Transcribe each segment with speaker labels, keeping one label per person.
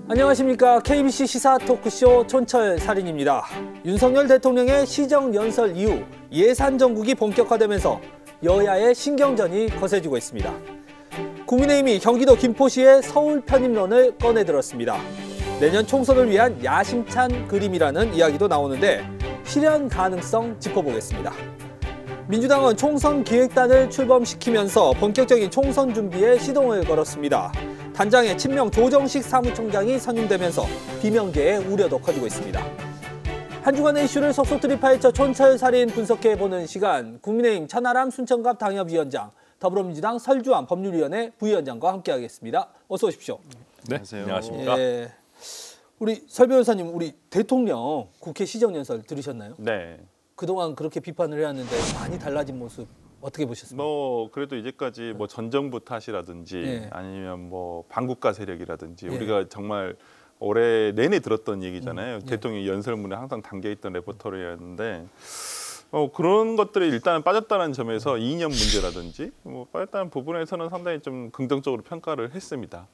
Speaker 1: 안녕하십니까. KBC 시사 토크쇼 촌철살인입니다. 윤석열 대통령의 시정연설 이후 예산 정국이 본격화되면서 여야의 신경전이 거세지고 있습니다. 국민의힘이 경기도 김포시의 서울 편입론을 꺼내들었습니다. 내년 총선을 위한 야심찬 그림이라는 이야기도 나오는데 실현 가능성 짚어보겠습니다. 민주당은 총선 기획단을 출범시키면서 본격적인 총선 준비에 시동을 걸었습니다. 단장에 친명 조정식 사무총장이 선임되면서 비명계의 우려도 커지고 있습니다. 한 주간의 이슈를 속속들이 파헤쳐 촌철살인 분석해보는 시간, 국민의힘 천하람 순천갑 당협위원장, 더불어민주당 설주환 법률위원회 부위원장과 함께하겠습니다. 어서 오십시오.
Speaker 2: 네, 안녕하십니까.
Speaker 1: 예, 우리 설 변호사님, 우리 대통령 국회 시정연설 들으셨나요?
Speaker 2: 네.
Speaker 1: 그동안 그렇게 비판을 해왔는데 많이 달라진 모습 어떻게 보셨습니까?
Speaker 2: 그래도 이제까지 전 정부 탓이라든지
Speaker 1: 예.
Speaker 2: 아니면 반국가 세력이라든지
Speaker 1: 예.
Speaker 2: 우리가 정말 올해 내내 들었던 얘기잖아요.
Speaker 1: 예.
Speaker 2: 대통령이 연설문에 항상 담겨있던 레퍼토리였는데 그런 것들이 일단 빠졌다는 점에서 이념 문제라든지 빠졌다는 부분에서는 상당히 좀 긍정적으로 평가를 했습니다.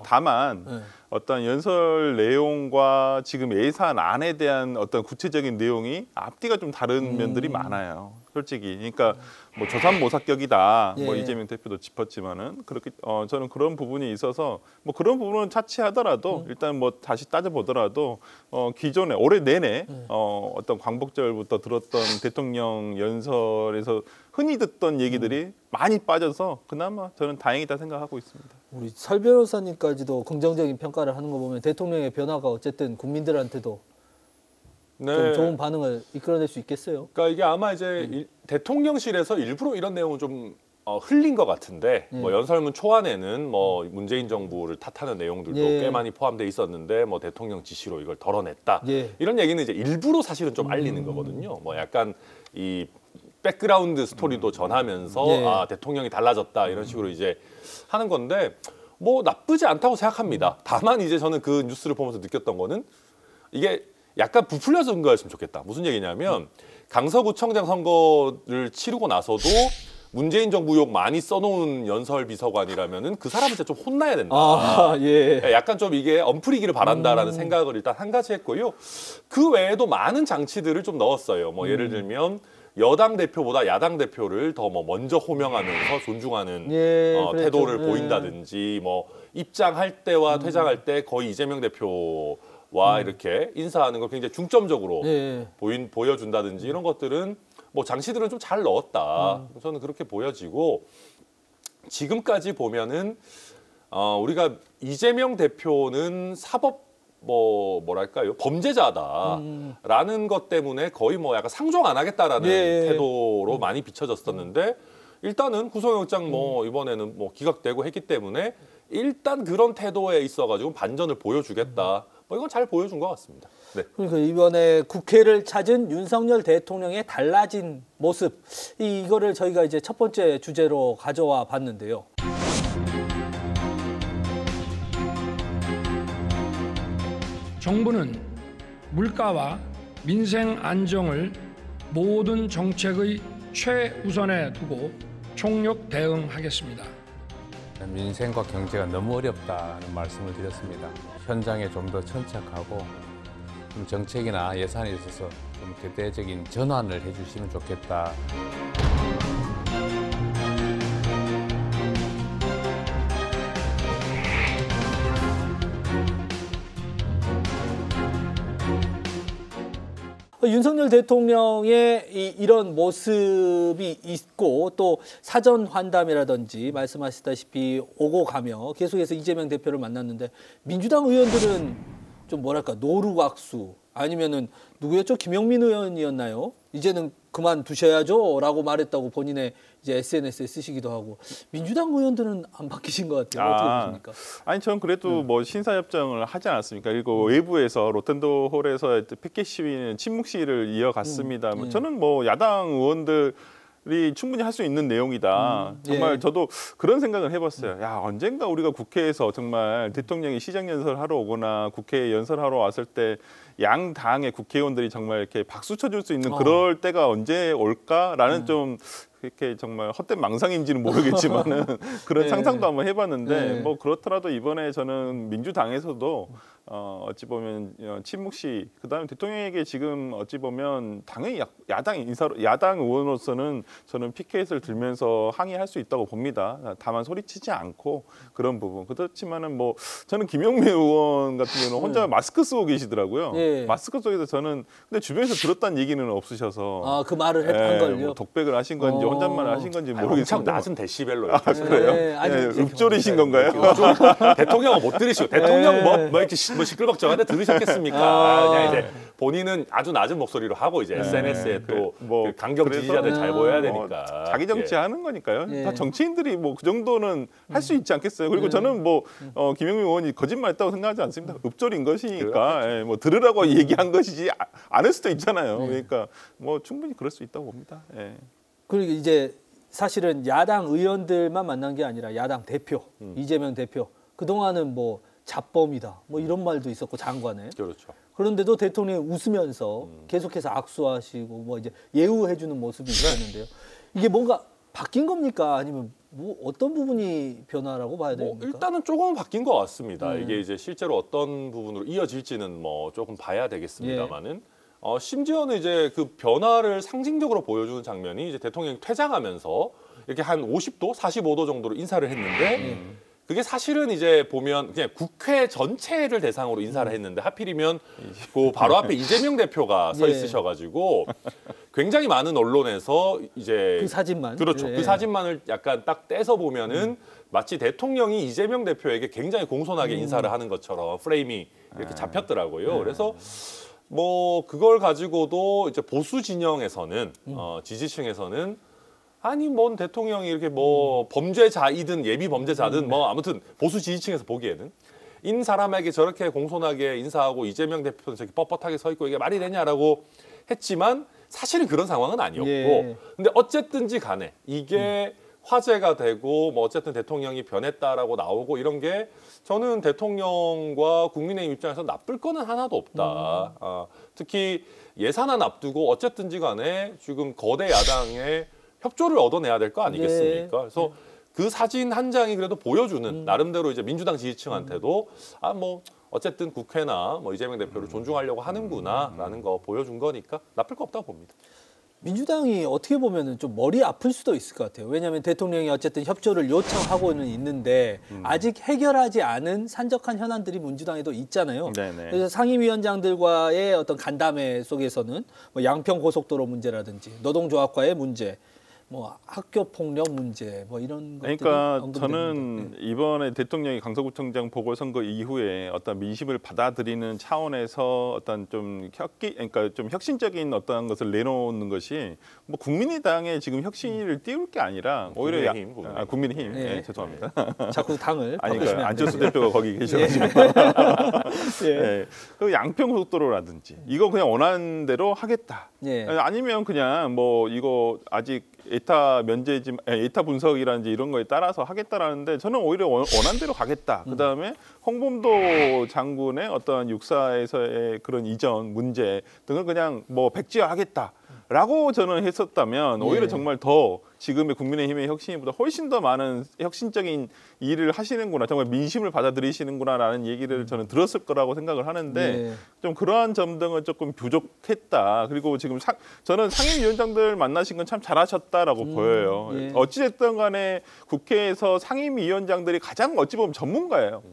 Speaker 2: 다만
Speaker 1: 네.
Speaker 2: 어떤 연설 내용과 지금 예산안에 대한 어떤 구체적인 내용이 앞뒤가 좀 다른 면들이 많아요. 솔직히. 그러니까 조삼모사격이다.
Speaker 1: 예.
Speaker 2: 이재명 대표도 짚었지만은 그렇게 저는 그런 부분이 있어서 그런 부분은 차치하더라도 일단 다시 따져보더라도 기존에 올해 내내 어떤 광복절부터 들었던 대통령 연설에서 흔히 듣던 얘기들이 많이 빠져서 그나마 저는 다행이다 생각하고 있습니다.
Speaker 1: 우리 설 변호사님까지도 긍정적인 평가를 하는 거 보면 대통령의 변화가 어쨌든 국민들한테도
Speaker 3: 네.
Speaker 1: 좀 좋은 반응을 이끌어낼 수 있겠어요?
Speaker 3: 그러니까 이게 아마 이제 대통령실에서 일부러 이런 내용을 좀 흘린 것 같은데 연설문 초안에는 문재인 정부를 탓하는 내용들도
Speaker 1: 예.
Speaker 3: 꽤 많이 포함돼 있었는데 대통령 지시로 이걸 덜어냈다.
Speaker 1: 예.
Speaker 3: 이런 얘기는 이제 일부러 사실은 좀 알리는 거거든요. 약간 이 백그라운드 스토리도 전하면서
Speaker 1: 예.
Speaker 3: 대통령이 달라졌다 이런 식으로 이제 하는 건데 나쁘지 않다고 생각합니다. 다만 이제 저는 그 뉴스를 보면서 느꼈던 거는 이게 약간 부풀려서 증거였으면 좋겠다. 무슨 얘기냐면 강서구청장 선거를 치르고 나서도 문재인 정부 욕 많이 써놓은 연설 비서관이라면은 그 사람은 진짜 좀 혼나야 된다.
Speaker 1: 예.
Speaker 3: 약간 좀 이게 엉풀이기를 바란다라는 생각을 일단 한 가지 했고요. 그 외에도 많은 장치들을 좀 넣었어요. 예를 들면 여당 대표보다 야당 대표를 더 먼저 호명하면서 존중하는 태도를 보인다든지 입장할 때와 퇴장할 때 거의 이재명 대표와 이렇게 인사하는 걸 굉장히 중점적으로 보여준다든지 이런 것들은 장치들은 좀 잘 넣었다. 저는 그렇게 보여지고 지금까지 보면은 우리가 이재명 대표는 사법 뭐랄까요 범죄자다라는 것 때문에 거의 약간 상종 안 하겠다라는 태도로 많이 비춰졌었는데 일단은 구속영장 이번에는 기각되고 했기 때문에 일단 그런 태도에 있어가지고 반전을 보여주겠다. 이건 잘 보여준 것 같습니다. 네.
Speaker 1: 그러니까 이번에 국회를 찾은 윤석열 대통령의 달라진 모습, 이거를 저희가 이제 첫 번째 주제로 가져와 봤는데요.
Speaker 4: 정부는 물가와 민생 안정을 모든 정책의 최우선에 두고 총력 대응하겠습니다.
Speaker 5: 민생과 경제가 너무 어렵다는 말씀을 드렸습니다. 현장에 좀 더 천착하고 좀 정책이나 예산에 있어서 좀 대대적인 전환을 해주시면 좋겠다.
Speaker 1: 윤석열 대통령의 이런 모습이 있고 또 사전 환담이라든지 말씀하셨다시피 오고 가며 계속해서 이재명 대표를 만났는데 민주당 의원들은 좀 노루각수 아니면은 누구였죠? 김영민 의원이었나요? 이제는 그만두셔야죠 라고 말했다고 본인의 이제 SNS에 쓰시기도 하고 민주당 의원들은 안 바뀌신 것 같아요. 어떻게 보십니까?
Speaker 2: 아니 저는 그래도 신사협정을 하지 않았습니까? 그리고 외부에서 로텐도 홀에서 피켓 시위는 침묵 시위를 이어갔습니다. 저는 야당 의원들 충분히 할 수 있는 내용이다. 정말
Speaker 1: 예.
Speaker 2: 저도 그런 생각을 해봤어요. 야, 언젠가 우리가 국회에서 정말 대통령이 시정 연설하러 오거나 국회에 연설하러 왔을 때 양 당의 국회의원들이 정말 이렇게 박수 쳐줄 수 있는 그럴 때가 언제 올까라는 좀 그렇게 정말 헛된 망상인지는 모르겠지만은 그런
Speaker 1: 네.
Speaker 2: 상상도 한번 해봤는데
Speaker 1: 네.
Speaker 2: 뭐 그렇더라도 이번에 저는 민주당에서도 어찌 보면 친묵 씨 그다음에 대통령에게 지금 어찌 보면 당연히 야당 의원으로서는 저는 피켓을 들면서 항의할 수 있다고 봅니다. 다만 소리치지 않고 그런 부분. 그렇지만은 뭐 저는 김용민 의원 같은 경우는 혼자 마스크 쓰고 계시더라고요.
Speaker 1: 예.
Speaker 2: 마스크 속에서 저는 근데 주변에서 들었다는 얘기는 없으셔서
Speaker 1: 아, 그 말을 한 걸요?
Speaker 2: 뭐 독백을 하신 건지 혼잣말을 하신 건지
Speaker 3: 엄청
Speaker 2: 모르겠습니다.
Speaker 3: 낮은 데시벨로
Speaker 2: 그래요?
Speaker 1: 네, 아주 이제
Speaker 2: 읍졸이신 건가요?
Speaker 3: 대통령은 못 들으시고 대통령 뭐 이렇게 뭐 시끌벅적한데 들으셨겠습니까? 그냥 이제 본인은 아주 낮은 목소리로 하고 이제 SNS에 또 그 강경 지지자들 잘 보여야 되니까
Speaker 2: 자기 정치하는 거니까요.
Speaker 1: 예.
Speaker 2: 다 정치인들이 뭐 그 정도는 할 수 있지 않겠어요. 그리고 저는 뭐 김용민 의원이 거짓말했다고 생각하지 않습니다. 읍졸인 것이니까 뭐 들으라고 얘기한 것이지 않을 수도 있잖아요. 그러니까 뭐 충분히 그럴 수 있다고 봅니다. 예.
Speaker 1: 그리고 이제 사실은 야당 의원들만 만난 게 아니라 야당 대표, 이재명 대표 그동안은 뭐 잡범이다 뭐 이런 말도 있었고 장관에
Speaker 3: 그렇죠.
Speaker 1: 그런데도 대통령이 웃으면서 계속해서 악수하시고 뭐 이제 예우해주는 모습이 있었는데요. 이게 뭔가 바뀐 겁니까? 아니면 뭐 어떤 부분이 변화라고 봐야 됩니까?
Speaker 3: 일단은 조금 바뀐 것 같습니다. 이게 이제 실제로 어떤 부분으로 이어질지는 뭐 조금 봐야 되겠습니다만은 심지어는 이제 그 변화를 상징적으로 보여주는 장면이 이제 대통령이 퇴장하면서 이렇게 한 50도, 45도 정도로 인사를 했는데 그게 사실은 이제 보면 그냥 국회 전체를 대상으로 인사를 했는데 하필이면 그 바로 앞에 이재명 대표가 서
Speaker 1: 예.
Speaker 3: 있으셔가지고 굉장히 많은 언론에서 이제
Speaker 1: 그 사진만
Speaker 3: 그렇죠.
Speaker 1: 예.
Speaker 3: 그 사진만을 약간 딱 떼서 보면은 마치 대통령이 이재명 대표에게 굉장히 공손하게 인사를 하는 것처럼 프레임이 이렇게 잡혔더라고요. 그래서 뭐 그걸 가지고도 이제 보수 진영에서는 지지층에서는 아니 뭔 대통령이 이렇게 뭐 범죄자이든 예비 범죄자든 뭐 아무튼 보수 지지층에서 보기에는 인 사람에게 저렇게 공손하게 인사하고 이재명 대표는 저렇게 뻣뻣하게 서 있고 이게 말이 되냐라고 했지만 사실은 그런 상황은 아니었고
Speaker 1: 예.
Speaker 3: 근데 어쨌든지 간에 이게 화제가 되고 뭐 어쨌든 대통령이 변했다라고 나오고 이런 게 저는 대통령과 국민의힘 입장에서 나쁠 거는 하나도 없다. 특히 예산안 앞두고 어쨌든지 간에 지금 거대 야당의 협조를 얻어내야 될 거 아니겠습니까?
Speaker 1: 예.
Speaker 3: 그래서 그 사진 한 장이 그래도 보여주는 나름대로 이제 민주당 지지층한테도 아 뭐 어쨌든 국회나 뭐 이재명 대표를 존중하려고 하는구나라는 거 보여준 거니까 나쁠 거 없다고 봅니다.
Speaker 1: 민주당이 어떻게 보면은 좀 머리 아플 수도 있을 것 같아요. 왜냐하면 대통령이 어쨌든 협조를 요청하고는 있는데 아직 해결하지 않은 산적한 현안들이 민주당에도 있잖아요.
Speaker 2: 네네.
Speaker 1: 그래서 상임위원장들과의 어떤 간담회 속에서는 뭐 양평 고속도로 문제라든지 노동조합과의 문제, 뭐 학교 폭력 문제, 뭐 이런 것들이
Speaker 2: 그러니까
Speaker 1: 언급됩니다.
Speaker 2: 저는 이번에 대통령이 강서구청장 보궐선거 이후에 어떤 민심을 받아들이는 차원에서 어떤 좀 그러니까 좀 혁신적인 어떤 것을 내놓는 것이 뭐 국민의당의 지금 혁신을 띄울 게 아니라 오히려 국민의힘
Speaker 1: 예.
Speaker 2: 예, 죄송합니다.
Speaker 1: 자꾸 당을
Speaker 2: 아니
Speaker 1: 바꾸시면
Speaker 2: 그러니까
Speaker 1: 안
Speaker 2: 안철수
Speaker 1: 됩니다.
Speaker 2: 대표가 거기 계셔가지고
Speaker 1: 예.
Speaker 2: 예. 그 양평고속도로라든지 이거 그냥 원하는 대로 하겠다.
Speaker 1: 예.
Speaker 2: 아니면 그냥 뭐 이거 아직 에타 에타 분석이라든지 이런 거에 따라서 하겠다라는데 저는 오히려 원한 대로 가겠다. 그다음에 홍범도 장군의 어떤 육사에서의 그런 이전 문제 등을 그냥 뭐 백지화하겠다라고 저는 했었다면 오히려
Speaker 1: 예.
Speaker 2: 정말 더 지금의 국민의힘의 혁신보다 훨씬 더 많은 혁신적인 일을 하시는구나, 정말 민심을 받아들이시는구나라는 얘기를 저는 들었을 거라고 생각을 하는데
Speaker 1: 예.
Speaker 2: 좀 그러한 점 등은 조금 부족했다. 그리고 지금 저는 상임위원장들 만나신 건 참 잘하셨다라고 보여요.
Speaker 1: 예.
Speaker 2: 어찌됐든 간에 국회에서 상임위원장들이 가장 어찌 보면 전문가예요.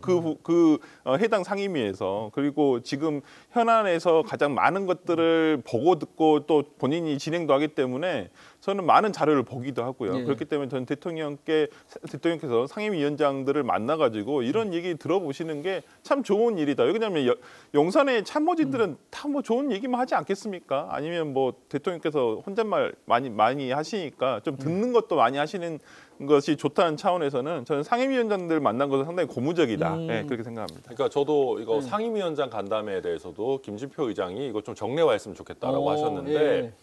Speaker 2: 해당 상임위에서. 그리고 지금 현안에서 가장 많은 것들을 보고 듣고 또 본인이 진행도 하기 때문에 저는 많은 자료를 보기도 하고요.
Speaker 1: 예.
Speaker 2: 그렇기 때문에 저는 대통령께서 상임위원장들을 만나가지고 이런 얘기 들어보시는 게 참 좋은 일이다. 왜냐하면 용산의 참모진들은 다 뭐 좋은 얘기만 하지 않겠습니까? 아니면 뭐 대통령께서 혼잣말 많이 하시니까 좀 듣는 것도 많이 하시는 것이 좋다는 차원에서는 저는 상임위원장들 만난 것은 상당히 고무적이다. 네, 그렇게 생각합니다.
Speaker 3: 그러니까 저도 이거 상임위원장 간담회에 대해서도 김진표 의장이 이거 좀 정례화했으면 좋겠다라고 하셨는데
Speaker 1: 예.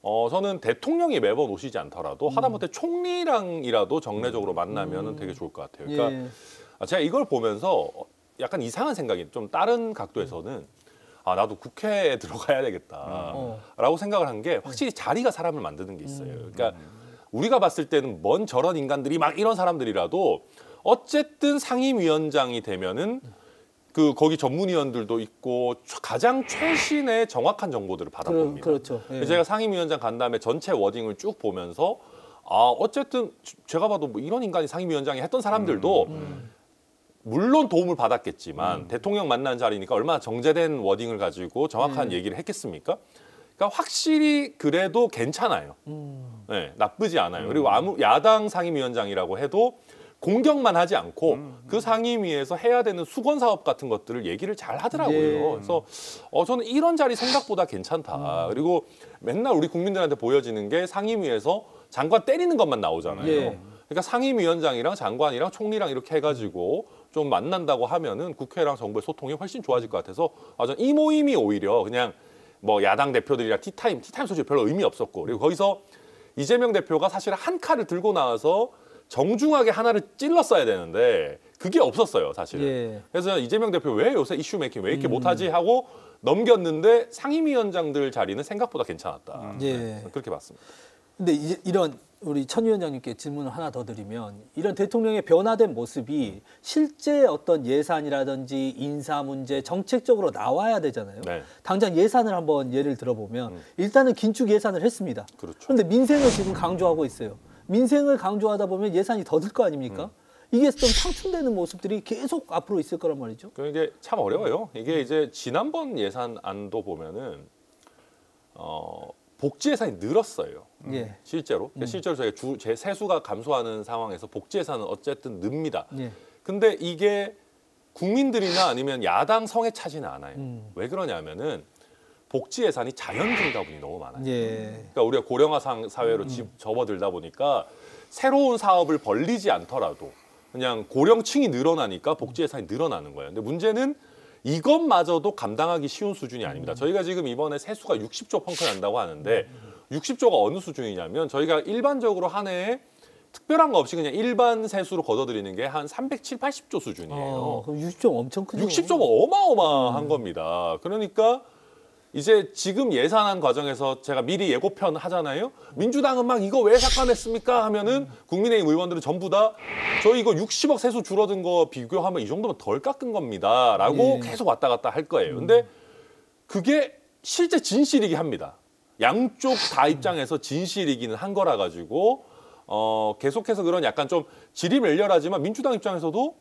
Speaker 3: 저는 대통령이 매번 오시지 않더라도 하다못해 총리랑이라도 정례적으로 만나면 되게 좋을 것 같아요. 그러니까
Speaker 1: 예.
Speaker 3: 제가 이걸 보면서 약간 이상한 생각이 좀 다른 각도에서는 아 나도 국회에 들어가야 되겠다라고 생각을 한 게 확실히 자리가 사람을 만드는 게 있어요. 그러니까 우리가 봤을 때는 뭔 저런 인간들이 막 이런 사람들이라도 어쨌든 상임위원장이 되면은 거기 전문위원들도 있고 가장 최신의 정확한 정보들을 받아봅니다.
Speaker 1: 그렇죠. 예.
Speaker 3: 제가 상임위원장 간 다음에 전체 워딩을 쭉 보면서 아 어쨌든 제가 봐도 뭐 이런 인간이 상임위원장이 했던 사람들도 물론 도움을 받았겠지만 대통령 만난 자리니까 얼마나 정제된 워딩을 가지고 정확한 얘기를 했겠습니까? 그러니까 확실히 그래도 괜찮아요. 네, 나쁘지 않아요. 그리고 야당 상임위원장이라고 해도 공격만 하지 않고 그 상임위에서 해야 되는 수건 사업 같은 것들을 얘기를 잘 하더라고요.
Speaker 1: 예.
Speaker 3: 그래서 저는 이런 자리 생각보다 괜찮다. 그리고 맨날 우리 국민들한테 보여지는 게 상임위에서 장관 때리는 것만 나오잖아요.
Speaker 1: 예.
Speaker 3: 그러니까 상임위원장이랑 장관이랑 총리랑 이렇게 해가지고 좀 만난다고 하면은 국회랑 정부의 소통이 훨씬 좋아질 것 같아서 저는 이 모임이 오히려 그냥 뭐 야당 대표들이랑 티타임 솔직히 별로 의미 없었고 그리고 거기서 이재명 대표가 사실 한 칼을 들고 나와서 정중하게 하나를 찔렀어야 되는데 그게 없었어요 사실은.
Speaker 1: 예.
Speaker 3: 그래서 이재명 대표 왜 요새 이슈 메이킹 왜 이렇게 못하지 하고 넘겼는데 상임위원장들 자리는 생각보다 괜찮았다.
Speaker 1: 예.
Speaker 3: 네, 그렇게 봤습니다.
Speaker 1: 근데 이런 우리 천 위원장님께 질문을 하나 더 드리면 이런 대통령의 변화된 모습이 실제 어떤 예산이라든지 인사 문제 정책적으로 나와야 되잖아요.
Speaker 3: 네.
Speaker 1: 당장 예산을 한번 예를 들어보면 일단은 긴축 예산을 했습니다.
Speaker 3: 그렇죠.
Speaker 1: 그런데 민생을 지금 강조하고 있어요. 민생을 강조하다 보면 예산이 더 들 거 아닙니까? 이게 좀 상충되는 모습들이 계속 앞으로 있을 거란 말이죠.
Speaker 3: 이게 참 어려워요. 이게 이제 지난번 예산안도 보면은 복지 예산이 늘었어요.
Speaker 1: 예.
Speaker 3: 실제로. 그러니까 실제로 저희가 제 세수가 감소하는 상황에서 복지 예산은 어쨌든 늡니다.
Speaker 1: 예.
Speaker 3: 근데 이게 국민들이나 아니면 야당 성에 차지는 않아요. 왜 그러냐면은 복지 예산이 자연 증가분이 너무 많아요.
Speaker 1: 예.
Speaker 3: 그러니까 우리가 고령화 사회로 접어들다 보니까 새로운 사업을 벌리지 않더라도 그냥 고령층이 늘어나니까 복지 예산이 늘어나는 거예요. 근데 문제는 이것마저도 감당하기 쉬운 수준이 아닙니다. 저희가 지금 이번에 세수가 60조 펑크 난다고 하는데 60조가 어느 수준이냐면 저희가 일반적으로 한 해에 특별한 거 없이 그냥 일반 세수로 걷어들이는 게 한 370, 80조 수준이에요.
Speaker 1: 그럼 60조 엄청 크죠.
Speaker 3: 60조가 어마어마한 겁니다. 그러니까 이제 지금 예산안 과정에서 제가 미리 예고편 하잖아요. 민주당은 막 이거 왜 삭감했습니까? 하면은 국민의힘 의원들은 전부 다 저희 이거 60억 세수 줄어든 거 비교하면 이 정도면 덜 깎은 겁니다. 라고 계속 왔다 갔다 할 거예요. 근데 그게 실제 진실이긴 합니다. 양쪽 다 입장에서 진실이기는 한 거라 가지고 계속해서 그런 약간 좀 질이 멸렬하지만 민주당 입장에서도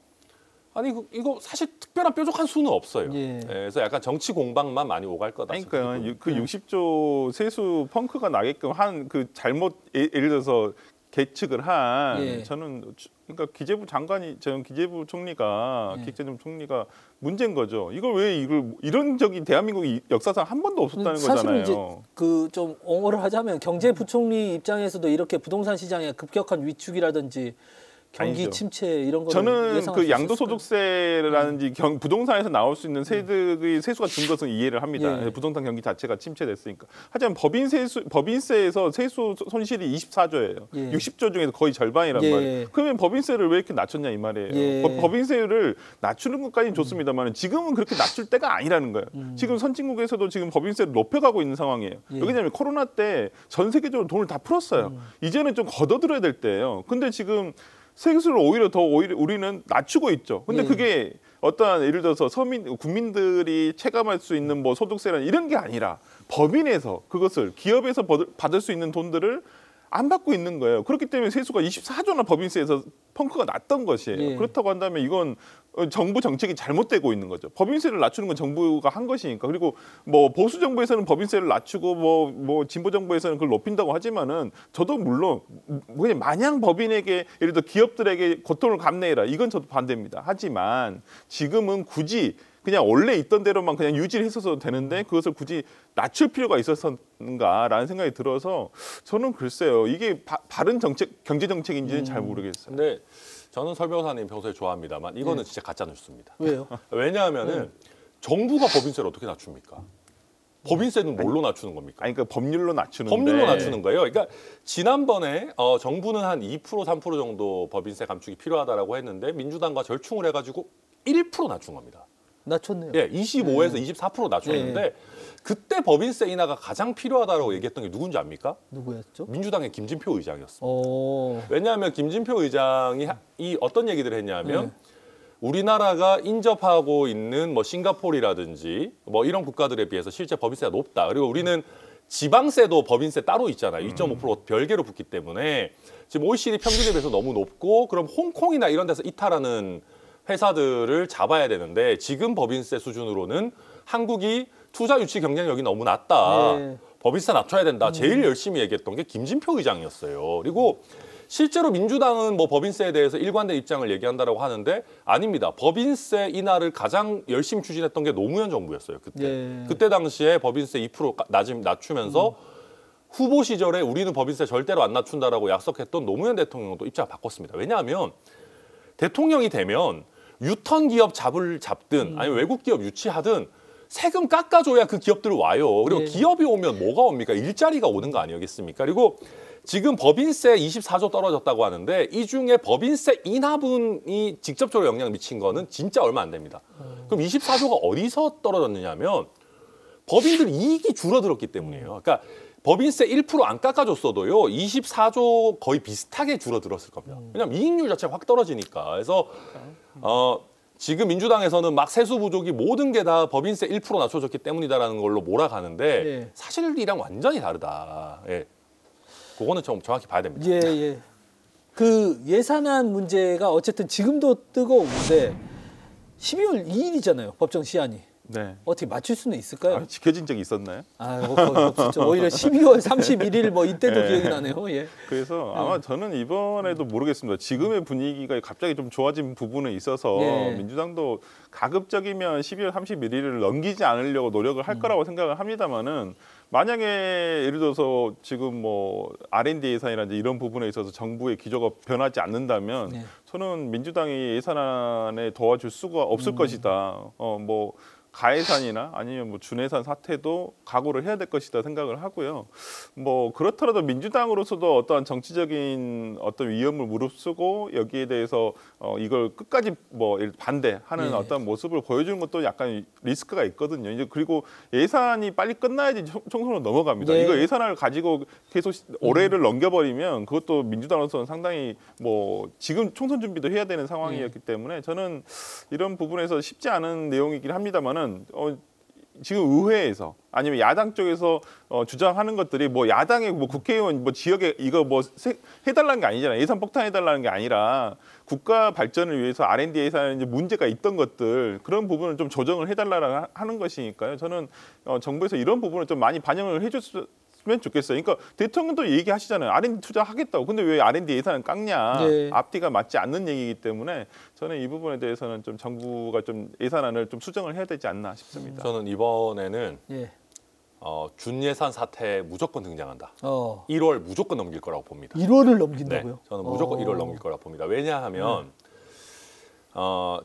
Speaker 3: 아니 이거 사실 특별한 뾰족한 수는 없어요.
Speaker 1: 예.
Speaker 3: 그래서 약간 정치 공방만 많이 오갈 거다.
Speaker 2: 그러니까 그 60조 세수 펑크가 나게끔 한 그 잘못 예를 들어서 계측을 한
Speaker 1: 예.
Speaker 2: 저는 그러니까 기재부 장관이 저는 기재부 총리가 기재부 총리가 문제인 거죠. 이걸 왜 이런 적이 대한민국 역사상 한 번도 없었다는
Speaker 1: 사실은
Speaker 2: 거잖아요.
Speaker 1: 이제 그 좀 옹호를 하자면 경제부총리 입장에서도 이렇게 부동산 시장의 급격한 위축이라든지 경기
Speaker 2: 아니죠.
Speaker 1: 침체 이런 거를
Speaker 2: 저는
Speaker 1: 예상할 수
Speaker 2: 그
Speaker 1: 있었을까요?
Speaker 2: 양도소득세라든지 부동산에서 나올 수 있는 세득의 세수가 준 것은 이해를 합니다.
Speaker 1: 예.
Speaker 2: 부동산 경기 자체가 침체됐으니까. 하지만 법인세에서 세수 손실이 24조예요.
Speaker 1: 예.
Speaker 2: 60조 중에서 거의 절반이란
Speaker 1: 예.
Speaker 2: 말이에요. 그러면 법인세를 왜 이렇게 낮췄냐 이 말이에요.
Speaker 1: 예.
Speaker 2: 법인세를 낮추는 것까지는 좋습니다만 지금은 그렇게 낮출 때가 아니라는 거예요. 지금 선진국에서도 지금 법인세를 높여가고 있는 상황이에요.
Speaker 1: 예.
Speaker 2: 왜냐하면 코로나 때 전 세계적으로 돈을 다 풀었어요. 이제는 좀 걷어들여야 될 때예요. 근데 지금 세수를 오히려 우리는 낮추고 있죠. 근데
Speaker 1: 예.
Speaker 2: 그게 어떠한 예를 들어서 국민들이 체감할 수 있는 뭐 소득세라는 이런 게 아니라 법인에서 그것을 기업에서 받을 수 있는 돈들을 안 받고 있는 거예요. 그렇기 때문에 세수가 24조나 법인세에서 펑크가 났던 것이에요.
Speaker 1: 예.
Speaker 2: 그렇다고 한다면 이건 정부 정책이 잘못되고 있는 거죠. 법인세를 낮추는 건 정부가 한 것이니까. 그리고 뭐 보수 정부에서는 법인세를 낮추고 뭐 진보 정부에서는 그걸 높인다고 하지만은 저도 물론 그냥 마냥 법인에게 예를 들어 기업들에게 고통을 감내해라. 이건 저도 반대입니다. 하지만 지금은 굳이 그냥 원래 있던 대로만 그냥 유지를 했어도 되는데 그것을 굳이 낮출 필요가 있었는가라는 생각이 들어서 저는 글쎄요. 이게 바른 경제 정책인지는 잘 모르겠어요.
Speaker 3: 근데 저는 설 변호사님 평소에 좋아합니다만 이거는 진짜 가짜 뉴스입니다.
Speaker 1: 왜요?
Speaker 3: 왜냐하면은 정부가 법인세를 어떻게 낮춥니까? 법인세는 뭘로 낮추는 겁니까?
Speaker 2: 아니 그러니까 법률로 낮추는데
Speaker 3: 법률로 낮추는 거예요. 그러니까 지난번에 정부는 한 2% 3% 정도 법인세 감축이 필요하다라고 했는데 민주당과 절충을 해가지고 1% 낮춘 겁니다.
Speaker 1: 낮췄네요.
Speaker 3: 예, 25에서 24% 낮췄는데 그때 법인세 인하가 가장 필요하다고 얘기했던 게 누군지 압니까?
Speaker 1: 누구였죠?
Speaker 3: 민주당의 김진표 의장이었습니다.
Speaker 1: 어.
Speaker 3: 왜냐하면 김진표 의장이 이 어떤 얘기를 했냐면 우리나라가 인접하고 있는 뭐 싱가포르라든지 뭐 이런 국가들에 비해서 실제 법인세가 높다. 그리고 우리는 지방세도 법인세 따로 있잖아요. 2.5% 별개로 붙기 때문에 지금 OECD 평균에 비해서 너무 높고 그럼 홍콩이나 이런 데서 이탈하는 회사들을 잡아야 되는데 지금 법인세 수준으로는 한국이 투자 유치 경쟁력이 너무 낮다.
Speaker 1: 네.
Speaker 3: 법인세 낮춰야 된다. 제일 열심히 얘기했던 게 김진표 의장이었어요. 그리고 실제로 민주당은 뭐 법인세에 대해서 일관된 입장을 얘기한다라고 하는데 아닙니다. 법인세 인하를 가장 열심히 추진했던 게 노무현 정부였어요. 그때.
Speaker 1: 네.
Speaker 3: 그때 당시에 법인세 2% 낮추면서 후보 시절에 우리는 법인세 절대로 안 낮춘다라고 약속했던 노무현 대통령도 입장을 바꿨습니다. 왜냐하면 대통령이 되면 유턴 기업 잡든 아니면 외국 기업 유치하든 세금 깎아줘야 그 기업들 와요. 그리고 기업이 오면 뭐가 옵니까? 일자리가 오는 거 아니겠습니까? 그리고 지금 법인세 24조 떨어졌다고 하는데 이 중에 법인세 인하분이 직접적으로 영향을 미친 거는 진짜 얼마 안 됩니다. 그럼 24조가 어디서 떨어졌느냐면 법인들 이익이 줄어들었기 때문이에요. 그러니까 법인세 1% 안 깎아줬어도요 24조 거의 비슷하게 줄어들었을 겁니다. 왜냐하면 이익률 자체가 확 떨어지니까. 그래서 지금 민주당에서는 막 세수 부족이 모든 게 다 법인세 1% 낮춰줬기 때문이다라는 걸로 몰아가는데
Speaker 1: 네.
Speaker 3: 사실이랑 완전히 다르다. 예. 그거는 좀 정확히 봐야 됩니다.
Speaker 1: 예, 예. 그 예산안 문제가 어쨌든 지금도 뜨거운데 12월 2일이잖아요. 법정 시한이.
Speaker 2: 네.
Speaker 1: 어떻게 맞출 수는 있을까요?
Speaker 2: 아, 지켜진 적이 있었나요?
Speaker 1: 아, 거의 없었죠. 오히려 12월 31일 뭐 이때도 기억이 나네요. 예.
Speaker 2: 그래서 아마 저는 이번에도 모르겠습니다. 지금의 분위기가 갑자기 좀 좋아진 부분은 있어서
Speaker 1: 예.
Speaker 2: 민주당도 가급적이면 12월 31일을 넘기지 않으려고 노력을 할 거라고 생각을 합니다만은 만약에 예를 들어서 지금 뭐 R&D 예산이라든지 이런 부분에 있어서 정부의 기조가 변하지 않는다면
Speaker 1: 네.
Speaker 2: 저는 민주당이 예산안에 도와줄 수가 없을 것이다. 뭐 가예산이나 아니면 뭐 준예산 사태도 각오를 해야 될 것이다 생각을 하고요. 뭐 그렇더라도 민주당으로서도 어떠한 정치적인 어떤 위험을 무릅쓰고 여기에 대해서 이걸 끝까지 뭐 반대하는
Speaker 1: 예.
Speaker 2: 어떤 모습을 보여주는 것도 약간 리스크가 있거든요. 이제 그리고 예산이 빨리 끝나야지 총선으로 넘어갑니다.
Speaker 1: 네.
Speaker 2: 이거 예산을 가지고 계속 올해를 넘겨버리면 그것도 민주당으로서는 상당히 뭐 지금 총선 준비도 해야 되는 상황이었기 때문에 저는 이런 부분에서 쉽지 않은 내용이긴 합니다만은. 지금 의회에서 아니면 야당 쪽에서 주장하는 것들이 뭐 야당의 뭐 국회의원 뭐 지역에 이거 뭐 해달라는 게 아니잖아요. 예산 폭탄해달라는 게 아니라 국가 발전을 위해서 R&D 예산에 이제 문제가 있던 것들 그런 부분을 좀 조정을 해달라는 하는 것이니까요. 저는 정부에서 이런 부분을 좀 많이 반영을 해줬으면 좋겠어요. 그러니까 대통령도 얘기하시잖아요. R&D 투자하겠다고. 근데 왜 R&D 예산을 깎냐.
Speaker 1: 네.
Speaker 2: 앞뒤가 맞지 않는 얘기이기 때문에 저는 이 부분에 대해서는 좀 정부가 좀 예산안을 좀 수정을 해야 되지 않나 싶습니다.
Speaker 3: 저는 이번에는
Speaker 1: 예.
Speaker 3: 준예산 사태 무조건 등장한다. 1월 무조건 넘길 거라고 봅니다.
Speaker 1: 1월을 넘긴다고요?
Speaker 3: 네, 저는 무조건 1월 넘길 거라고 봅니다. 왜냐하면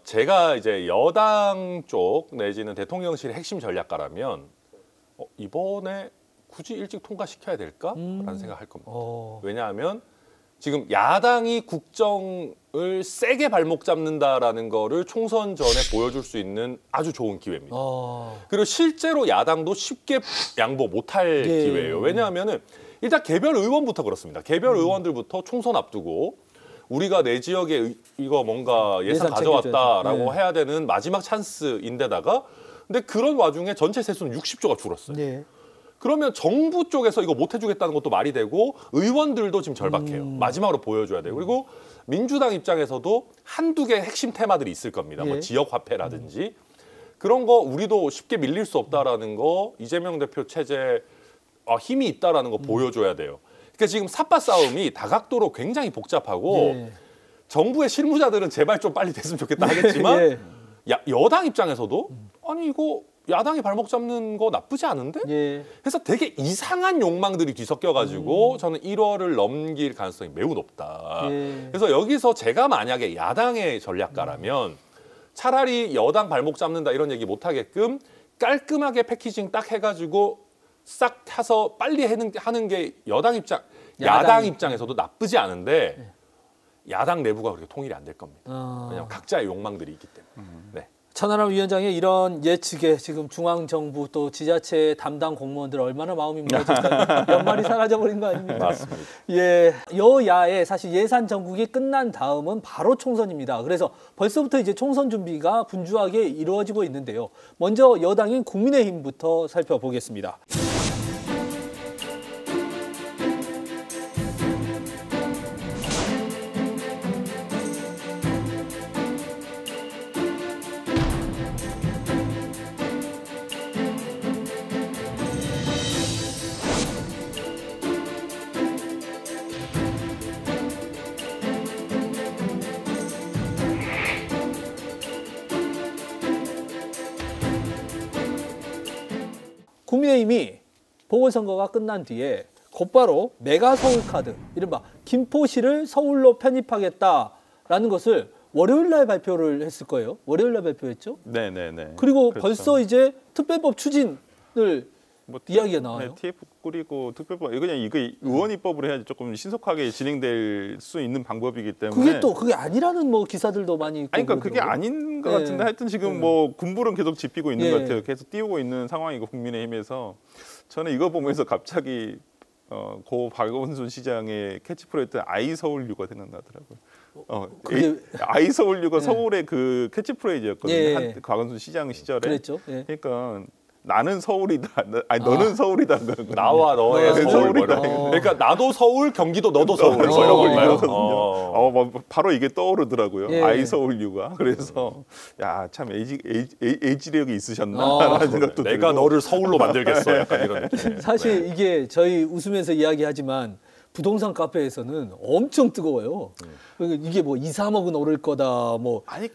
Speaker 3: 제가 이제 여당 쪽 내지는 대통령실의 핵심 전략가라면 이번에 굳이 일찍 통과시켜야 될까라는 생각할 겁니다. 왜냐하면 지금 야당이 국정을 세게 발목 잡는다라는 거를 총선 전에 보여줄 수 있는 아주 좋은 기회입니다. 그리고 실제로 야당도 쉽게 양보 못할 기회예요. 왜냐하면은 일단 개별 의원부터 그렇습니다. 개별 의원들부터 총선 앞두고 우리가 내 지역에 이거 뭔가 예산 가져왔다라고 해야 되는 마지막 찬스인데다가 근데 그런 와중에 전체 세수는 60조가 줄었어요.
Speaker 1: 네.
Speaker 3: 그러면 정부 쪽에서 이거 못 해주겠다는 것도 말이 되고 의원들도 지금 절박해요. 마지막으로 보여줘야 돼요. 그리고 민주당 입장에서도 한두 개 핵심 테마들이 있을 겁니다. 뭐 지역 화폐라든지 그런 거 우리도 쉽게 밀릴 수 없다라는 거 이재명 대표 체제 힘이 있다라는 거 보여줘야 돼요. 그러니까 지금 삿바 싸움이 다각도로 굉장히 복잡하고 정부의 실무자들은 제발 좀 빨리 됐으면 좋겠다 하겠지만 여당 입장에서도 아니 이거 야당이 발목 잡는 거 나쁘지 않은데? 그래서 되게 이상한 욕망들이 뒤섞여가지고 저는 1월을 넘길 가능성이 매우 높다. 그래서 여기서 제가 만약에 야당의 전략가라면 차라리 여당 발목 잡는다 이런 얘기 못하게끔 깔끔하게 패키징 딱 해가지고 싹 타서 빨리 하는 게 야당 입장에서도 나쁘지 않은데 야당 내부가 그렇게 통일이 안 될 겁니다. 왜냐하면 각자의 욕망들이 있기 때문에. 네.
Speaker 1: 천하람 위원장의 이런 예측에 지금 중앙정부 또 지자체 담당 공무원들 얼마나 마음이 무너질까요? 연말이 사라져버린 거 아닙니까?
Speaker 3: 맞습니다.
Speaker 1: 예, 여야의 사실 예산 전국이 끝난 다음은 바로 총선입니다. 그래서 벌써부터 이제 총선 준비가 분주하게 이루어지고 있는데요. 먼저 여당인 국민의힘부터 살펴보겠습니다. 국민의힘이 보궐선거가 끝난 뒤에 곧바로 메가 서울카드, 이른바 김포시를 서울로 편입하겠다라는 것을 월요일 날 발표를 했을 거예요. 월요일 날 발표했죠.
Speaker 2: 네네네.
Speaker 1: 그리고
Speaker 2: 그렇죠.
Speaker 1: 벌써 이제 특별법 추진을 이야기가 나와요.
Speaker 2: 네, TF 꾸리고 특별법 그냥 이거 의원 입법을 해야지 조금 신속하게 진행될 수 있는 방법이기 때문에
Speaker 1: 그게 아니라는 뭐 기사들도 많이 있고.
Speaker 2: 아니, 그러니까 그게 아닌 것 같은데 하여튼 지금 뭐 군부는 계속 짚히고 있는 것 같아요. 계속 띄우고 있는 상황이고 국민의힘에서 저는 이거 보면서 갑자기 고 박원순 시장의 캐치프레이즈 아이 서울유가 생각나더라고요. 아이 서울유가 서울의 그 캐치프레이즈였거든요. 박원순 시장 시절에.
Speaker 1: 그랬죠.
Speaker 2: 그러니까 나는 서울이다. 아니 너는 서울이다.
Speaker 3: 나와 너의 서울이다. 그러니까 나도 서울, 경기도 너도 서울.
Speaker 2: 이거거든요. 바로 이게 떠오르더라고요. 아이 서울유가. 그래서 야, 참 에이지력이 있으셨나라는 생각도 들고.
Speaker 3: 내가 너를 서울로 만들겠어. 약간 이런 느낌.
Speaker 1: 사실 이게 저희 웃으면서 이야기하지만 부동산 카페에서는 엄청 뜨거워요. 이게 뭐 2, 3억은 오를 거다. 뭐
Speaker 2: 아니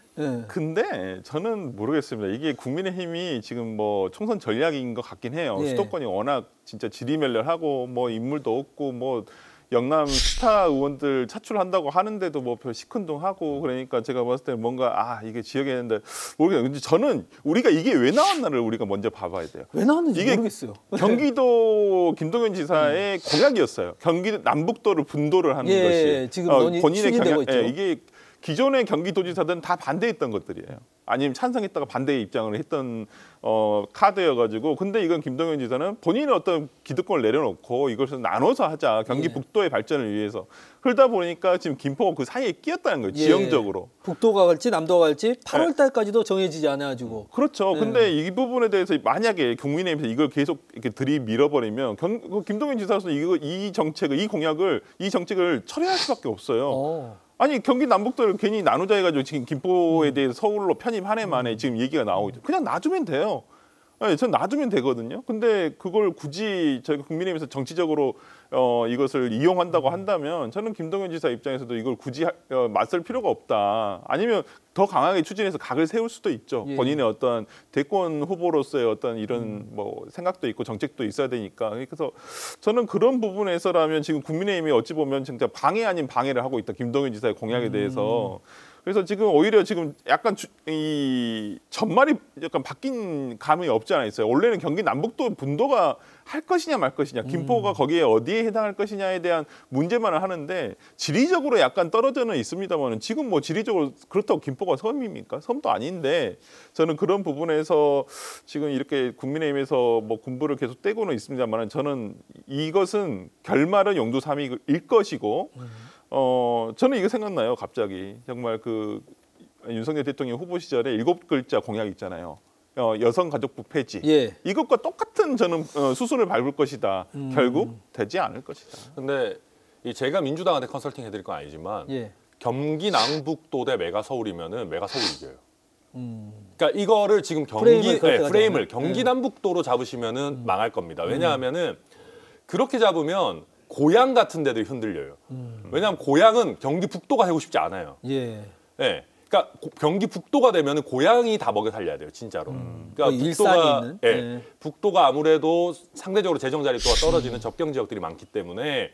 Speaker 2: 근데 저는 모르겠습니다. 이게 국민의힘이 지금 뭐 총선 전략인 것 같긴 해요. 수도권이 워낙 진짜 지리멸렬하고 뭐 인물도 없고 뭐 영남 스타 의원들 차출한다고 하는데도 뭐 별 시큰둥하고 그러니까 제가 봤을 때 뭔가 이게 지역에 있는데 모르겠어요. 근데 저는 우리가 이게 왜 나왔나를 우리가 먼저 봐봐야 돼요.
Speaker 1: 왜 나왔는지
Speaker 2: 이게
Speaker 1: 모르겠어요.
Speaker 2: 경기도 김동연 지사의 공약이었어요. 경기도 남북도를 분도를 하는 것이
Speaker 1: 지금 본인의
Speaker 2: 경향
Speaker 1: 있죠.
Speaker 2: 이게 기존의 경기도지사들은 다 반대했던 것들이에요. 아니면 찬성했다가 반대의 입장을 했던 카드여가지고 근데 이건 김동연 지사는 본인의 어떤 기득권을 내려놓고 이것을 나눠서 하자. 경기 북도의 발전을 위해서. 그러다 보니까 지금 김포가 그 사이에 끼었다는 거예요. 지형적으로.
Speaker 1: 북도가 갈지 남도가 갈지 8월 달까지도 정해지지 않아가지고.
Speaker 2: 그렇죠. 근데 이 부분에 대해서 만약에 국민의힘에서 이걸 계속 이렇게 들이밀어버리면 김동연 지사로서 이 정책을 철회할 수밖에 없어요. 아니 경기 남북도를 괜히 나누자 해가지고 지금 김포에 대해서 서울로 편입한 해 만에 지금 얘기가 나오고 그냥 놔두면 돼요. 전 놔두면 되거든요. 근데 그걸 굳이 저희가 국민의힘에서 정치적으로 이것을 이용한다고 한다면 저는 김동연 지사 입장에서도 이걸 굳이 맞설 필요가 없다. 아니면 더 강하게 추진해서 각을 세울 수도 있죠. 본인의 어떤 대권 후보로서의 어떤 이런 뭐 생각도 있고 정책도 있어야 되니까. 그래서 저는 그런 부분에서라면 지금 국민의힘이 어찌 보면 진짜 방해 아닌 방해를 하고 있다. 김동연 지사의 공약에 대해서. 그래서 지금 오히려 지금 약간 이 전말이 약간 바뀐 감이 없지 않아 있어요. 원래는 경기 남북도 분도가 할 것이냐 말 것이냐, 김포가 거기에 어디에 해당할 것이냐에 대한 문제만을 하는데 지리적으로 약간 떨어져는 있습니다만은 지금 뭐 지리적으로 그렇다고 김포가 섬입니까? 섬도 아닌데 저는 그런 부분에서 지금 이렇게 국민의힘에서 뭐 군부를 계속 떼고는 있습니다만은 저는 이것은 결말은 용두 삼위일 것이고. 저는 이거 생각나요. 갑자기 정말 그 윤석열 대통령 후보 시절에 7글자 공약 있잖아요. 여성가족부 폐지. 이것과 똑같은 저는 수순을 밟을 것이다. 결국 되지 않을 것이다.
Speaker 3: 근데 제가 민주당한테 컨설팅 해드릴 건 아니지만 경기 남북도 대 메가 서울이면은 메가 서울이 이겨요. 그러니까 이거를 지금 프레임을 경기 남북도로 잡으시면은 망할 겁니다. 왜냐하면은 그렇게 잡으면 고향 같은 데들이 흔들려요. 왜냐하면 고향은 경기 북도가 하고 싶지 않아요. 그러니까 경기 북도가 되면 고향이 다 먹여 살려야 돼요, 진짜로. 그러니까 북도가, 북도가 아무래도 상대적으로 재정 자립도가 떨어지는 접경 지역들이 많기 때문에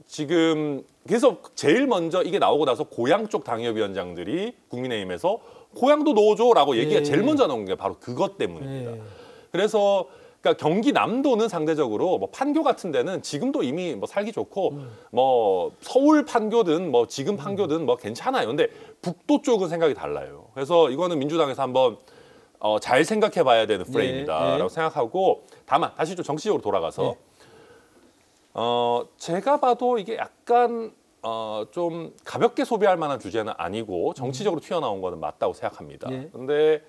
Speaker 3: 지금 그래서 제일 먼저 이게 나오고 나서 고향 쪽 당협위원장들이 국민의힘에서 고향도 넣어줘라고 얘기가
Speaker 1: 예.
Speaker 3: 제일 먼저 나온 게 바로 그것 때문입니다.
Speaker 1: 예.
Speaker 3: 그래서 그러니까 경기 남도는 상대적으로 뭐 판교 같은 데는 지금도 이미 뭐 살기 좋고 뭐 서울 판교든 뭐 지금 판교든 뭐 괜찮아요. 근데 북도 쪽은 생각이 달라요. 그래서 이거는 민주당에서 한번 잘 생각해봐야 되는 프레임이다라고 생각하고 다만 다시 좀 정치적으로 돌아가서 제가 봐도 이게 약간 좀 가볍게 소비할 만한 주제는 아니고 정치적으로 튀어나온 거는 맞다고 생각합니다. 근데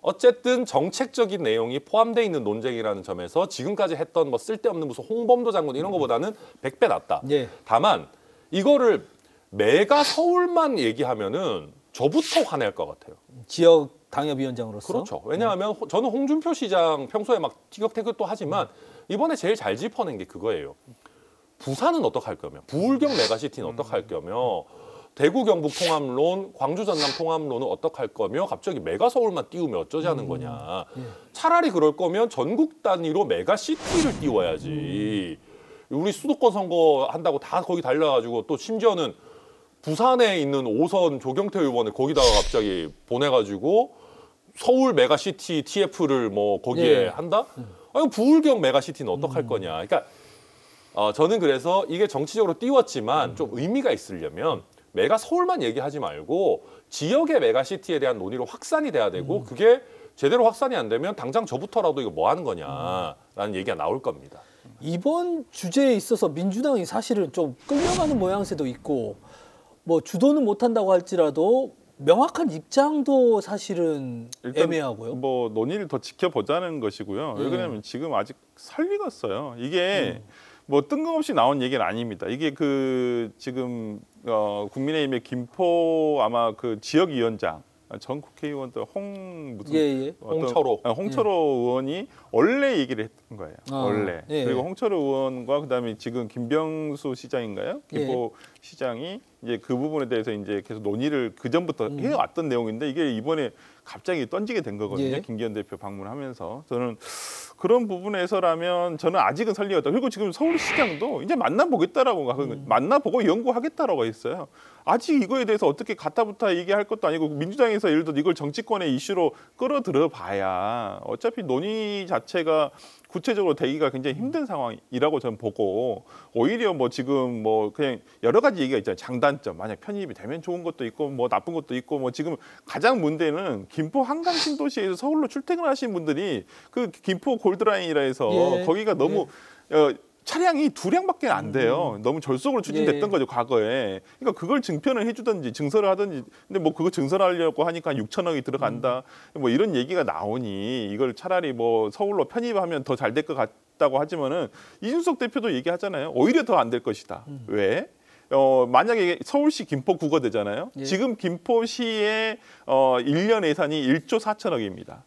Speaker 3: 어쨌든 정책적인 내용이 포함되어 있는 논쟁이라는 점에서 지금까지 했던 뭐 쓸데없는 무슨 홍범도 장군 이런 거보다는 100배 낫다. 다만 이거를 메가 서울만 얘기하면은 저부터 화낼 것 같아요.
Speaker 1: 지역 당협위원장으로서.
Speaker 3: 그렇죠. 왜냐하면 저는 홍준표 시장 평소에 막 티격태격도 하지만 이번에 제일 잘 짚어낸 게 그거예요. 부산은 어떡할 거며 부울경 메가시티는 어떡할 거며 대구 경북 통합론, 광주 전남 통합론은 어떡할 거며 갑자기 메가 서울만 띄우면 어쩌자는 거냐. 차라리 그럴 거면 전국 단위로 메가시티를 띄워야지. 우리 수도권 선거 한다고 다 거기 달려가지고 또 심지어는 부산에 있는 5선 조경태 의원을 거기다가 갑자기 보내가지고 서울 메가시티 TF를 뭐 거기에 한다? 아니 부울경 메가시티는 어떡할 거냐. 그러니까 저는 그래서 이게 정치적으로 띄웠지만 좀 의미가 있으려면 메가 서울만 얘기하지 말고 지역의 메가시티에 대한 논의로 확산이 돼야 되고 그게 제대로 확산이 안 되면 당장 저부터라도 이거 뭐 하는 거냐라는 얘기가 나올 겁니다.
Speaker 1: 이번 주제에 있어서 민주당이 사실은 좀 끌려가는 모양새도 있고 뭐 주도는 못한다고 할지라도 명확한 입장도 사실은 애매하고요.
Speaker 2: 뭐 논의를 더 지켜보자는 것이고요. 왜 그러냐면 지금 아직 설익었어요. 이게 뭐 뜬금없이 나온 얘기는 아닙니다. 이게 그 지금 국민의힘의 김포 아마 그 지역위원장 전 국회의원들 홍철호 의원이 원래 얘기를 했던 거예요. 원래. 그리고 홍철호 의원과 그다음에 지금 김병수 시장인가요? 김포 시장이 이제 그 부분에 대해서 이제 계속 논의를 그 전부터 해왔던 내용인데 이게 이번에 갑자기 던지게 된 거거든요. 김기현 대표 방문하면서 저는 그런 부분에서라면 저는 아직은 설리었다. 그리고 지금 서울시장도 이제 만나보겠다라고 만나보고 연구하겠다라고 했어요. 아직 이거에 대해서 어떻게 가타부타 얘기할 것도 아니고 민주당에서 예를 들어 이걸 정치권의 이슈로 끌어들여 봐야 어차피 논의 자체가 구체적으로 되기가 굉장히 힘든 상황이라고 저는 보고 오히려 뭐 지금 뭐 그냥 여러 가지 얘기가 있잖아요. 장단점 만약 편입이 되면 좋은 것도 있고 뭐 나쁜 것도 있고 뭐 지금 가장 문제는 김포 한강 신도시에서 서울로 출퇴근하시는 분들이 그 김포 골드라인이라 해서 거기가 너무 차량이 2량밖에 안 돼요. 너무 절속으로 추진됐던 거죠, 과거에. 그러니까 그걸 증편을 해주든지 증설을 하든지. 근데 뭐 그거 증설하려고 하니까 6천억이 들어간다. 뭐 이런 얘기가 나오니 이걸 차라리 뭐 서울로 편입하면 더 잘 될 것 같다고 하지만은 이준석 대표도 얘기하잖아요. 오히려 더 안 될 것이다. 왜? 만약에 서울시 김포 구거되잖아요. 지금 김포시의 1년 예산이 1조 4천억입니다.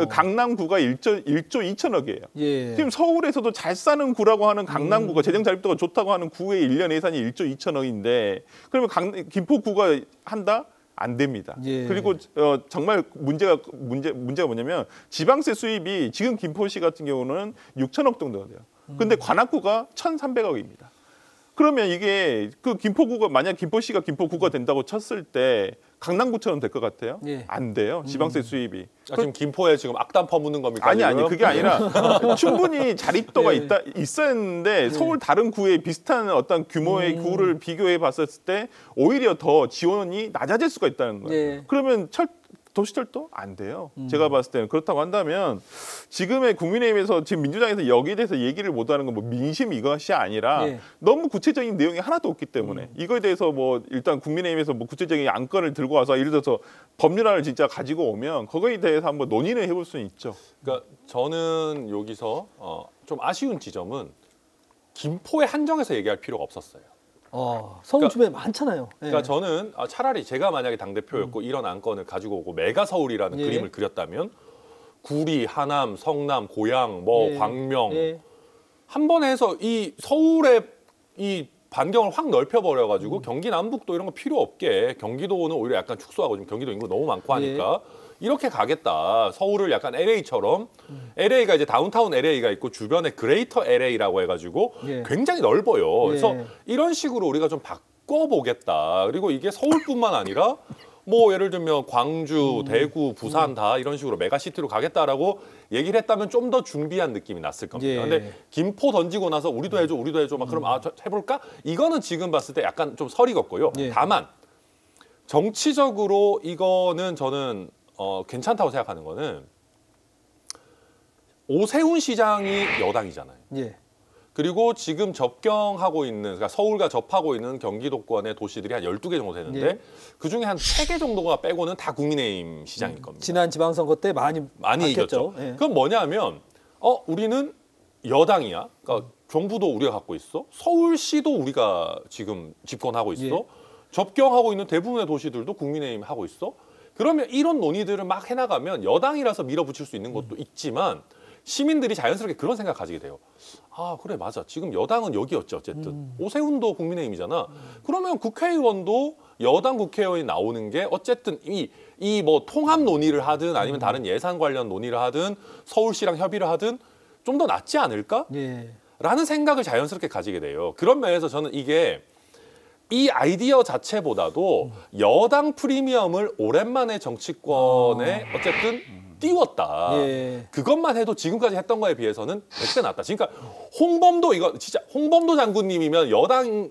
Speaker 2: 강남구가 1조 2천억이에요. 지금 서울에서도 잘 사는 구라고 하는 강남구가 재정 자립도가 좋다고 하는 구의 1년 예산이 1조 2천억인데 그러면 김포구가 한다? 안 됩니다. 그리고 정말 문제가 뭐냐면 지방세 수입이 지금 김포시 같은 경우는 6천억 정도가 돼요. 근데 관악구가 1,300억입니다. 그러면 이게 그 김포구가 만약 김포시가 김포구가 된다고 쳤을 때 강남구처럼 될 것 같아요? 안 돼요. 지방세 수입이.
Speaker 3: 지금 김포에 지금 악담 퍼붓는 겁니까?
Speaker 2: 아니 그게 아니라 충분히 자립도가 있었는데 서울 다른 구에 비슷한 어떤 규모의 구를 비교해 봤을 때 오히려 더 지원이 낮아질 수가 있다는 거예요. 그러면 도시철도 안 돼요. 제가 봤을 때는 그렇다고 한다면 지금의 국민의힘에서 지금 민주당에서 여기에 대해서 얘기를 못하는 건 뭐 민심 이것이 아니라 너무 구체적인 내용이 하나도 없기 때문에 이거에 대해서 뭐 일단 국민의힘에서 뭐 구체적인 안건을 들고 와서 예를 들어서 법률안을 진짜 가지고 오면 그거에 대해서 한번 논의를 해볼 수는 있죠.
Speaker 3: 그러니까 저는 여기서 좀 아쉬운 지점은 김포에 한정해서 얘기할 필요가 없었어요.
Speaker 1: 서울 주변에 많잖아요.
Speaker 3: 그러니까 저는 차라리 제가 만약에 당대표였고 이런 안건을 가지고 오고 메가 서울이라는 그림을 그렸다면 구리, 하남, 성남, 고양, 뭐 광명 한 번에 해서 이 서울의 이 반경을 확 넓혀버려가지고 경기 남북도 이런 거 필요 없게 경기도는 오히려 약간 축소하고 지금 경기도 인구 너무 많고 하니까 이렇게 가겠다. 서울을 약간 LA처럼 LA가 이제 다운타운 LA가 있고 주변에 그레이터 LA라고 해가지고 굉장히 넓어요. 그래서 이런 식으로 우리가 좀 바꿔보겠다. 그리고 이게 서울뿐만 아니라 뭐 예를 들면 광주, 대구, 부산 다 이런 식으로 메가시티로 가겠다라고 얘기를 했다면 좀 더 준비한 느낌이 났을 겁니다.
Speaker 1: 예.
Speaker 3: 근데 김포 던지고 나서 우리도 해줘 막 그럼 저 해볼까? 이거는 지금 봤을 때 약간 좀 설이 걷고요.
Speaker 1: 예.
Speaker 3: 다만 정치적으로 이거는 저는 괜찮다고 생각하는 거는 오세훈 시장이 여당이잖아요.
Speaker 1: 예.
Speaker 3: 그리고 지금 접경하고 있는, 그러니까 서울과 접하고 있는 경기도권의 도시들이 한 12개 정도 되는데
Speaker 1: 예.
Speaker 3: 그중에 한 3개 정도가 빼고는 다 국민의힘 시장일 겁니다.
Speaker 1: 지난 지방선거 때 많이
Speaker 3: 이겼죠.
Speaker 1: 예.
Speaker 3: 그건 뭐냐면 우리는 여당이야. 그러니까 정부도 우리가 갖고 있어. 서울시도 우리가 지금 집권하고 있어.
Speaker 1: 예.
Speaker 3: 접경하고 있는 대부분의 도시들도 국민의힘 하고 있어. 그러면 이런 논의들을 막 해나가면 여당이라서 밀어붙일 수 있는 것도 있지만 시민들이 자연스럽게 그런 생각 가지게 돼요. 아 그래 맞아. 지금 여당은 여기였지 어쨌든. 오세훈도 국민의힘이잖아. 그러면 국회의원도 여당 국회의원이 나오는 게 어쨌든 이 뭐 통합 논의를 하든 아니면 다른 예산 관련 논의를 하든 서울시랑 협의를 하든 좀 더 낫지 않을까?
Speaker 1: 예.
Speaker 3: 라는 생각을 자연스럽게 가지게 돼요. 그런 면에서 저는 이게 이 아이디어 자체보다도 여당 프리미엄을 오랜만에 정치권에 어쨌든 띄웠다.
Speaker 1: 예.
Speaker 3: 그것만 해도 지금까지 했던 거에 비해서는 100배 낫다. 그러니까 홍범도 이거 진짜 홍범도 장군님이면 여당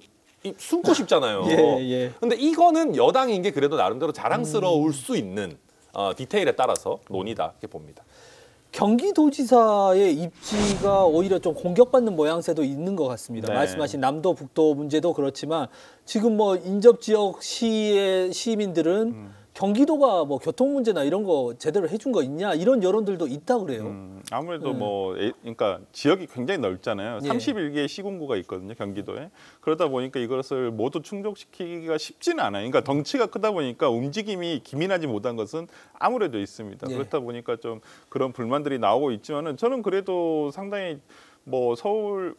Speaker 3: 숨고 싶잖아요.
Speaker 1: 예.
Speaker 3: 근데 이거는 여당인 게 그래도 나름대로 자랑스러울 수 있는 디테일에 따라서 논의다 이렇게 봅니다.
Speaker 1: 경기도지사의 입지가 오히려 좀 공격받는 모양새도 있는 것 같습니다.
Speaker 2: 네.
Speaker 1: 말씀하신 남도 북도 문제도 그렇지만 지금 뭐 인접 지역 시의 시민들은 경기도가 뭐 교통 문제나 이런 거 제대로 해준 거 있냐 이런 여론들도 있다 그래요.
Speaker 2: 아무래도
Speaker 1: 네.
Speaker 2: 그러니까 지역이 굉장히 넓잖아요.
Speaker 1: 예.
Speaker 2: 31개의 시군구가 있거든요, 경기도에. 그러다 보니까 이것을 모두 충족시키기가 쉽지는 않아요. 그러니까 덩치가 크다 보니까 움직임이 기민하지 못한 것은 아무래도 있습니다.
Speaker 1: 예.
Speaker 2: 그렇다 보니까 좀 그런 불만들이 나오고 있지만은 저는 그래도 상당히 뭐 서울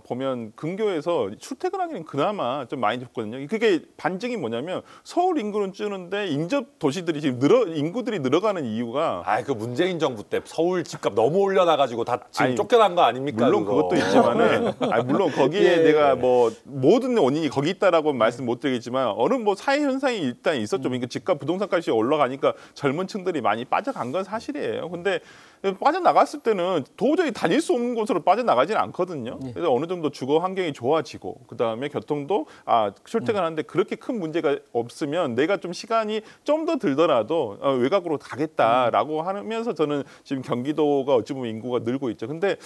Speaker 2: 보면 근교에서 출퇴근하기는 그나마 좀 많이 좋거든요. 그게 반증이 뭐냐면 서울 인구는 줄는데 인접 도시들이 지금 인구들이 늘어가는 이유가
Speaker 3: 그 문재인 정부 때 서울 집값 너무 올려놔가지고 다 지금
Speaker 2: 아니,
Speaker 3: 쫓겨난 거 아닙니까?
Speaker 2: 물론
Speaker 3: 그거.
Speaker 2: 그것도 있지만은 물론 거기에
Speaker 1: 예.
Speaker 2: 내가 뭐 모든 원인이 거기 있다라고 말씀 못 드리겠지만 어느 뭐 사회 현상이 일단 있었죠. 그러니까 집값 부동산 값이 올라가니까 젊은 층들이 많이 빠져간 건 사실이에요. 근데 빠져나갔을 때는 도저히 다닐 수 없는 곳으로 빠져나가지는 않거든요. 그래서 어느 정도 주거 환경이 좋아지고 그다음에 교통도 출퇴근하는데 그렇게 큰 문제가 없으면 내가 좀 시간이 좀 더 들더라도 외곽으로 가겠다라고 하면서 저는 지금 경기도가 어찌 보면 인구가 늘고 있죠. 근데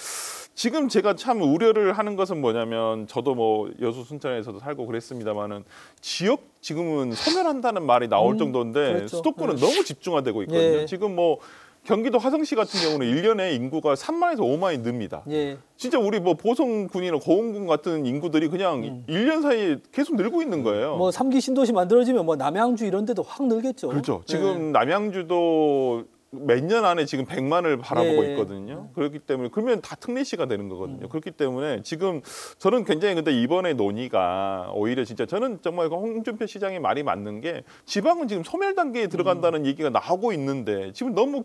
Speaker 2: 지금 제가 참 우려를 하는 것은 뭐냐면 저도 뭐 여수 순천에서도 살고 그랬습니다마는 지역 지금은 소멸한다는 말이 나올 정도인데
Speaker 1: 그렇죠.
Speaker 2: 수도권은 너무 집중화되고 있거든요.
Speaker 1: 예.
Speaker 2: 지금 뭐 경기도 화성시 같은 경우는 1년에 인구가 3만에서 5만이 늡니다.
Speaker 1: 예.
Speaker 2: 진짜 우리 뭐 보성군이나 고흥군 같은 인구들이 그냥 1년 사이에 계속 늘고 있는 거예요.
Speaker 1: 뭐 3기 신도시 만들어지면 뭐 남양주 이런 데도 확 늘겠죠.
Speaker 2: 그렇죠. 지금 남양주도 몇 년 안에 지금 100만을 바라보고
Speaker 1: 예.
Speaker 2: 있거든요. 그렇기 때문에 그러면 다 특례시가 되는 거거든요. 그렇기 때문에 지금 저는 굉장히 근데 이번에 논의가 오히려 진짜 저는 정말 홍준표 시장의 말이 맞는 게 지방은 지금 소멸 단계에 들어간다는 얘기가 나오고 있는데 지금 너무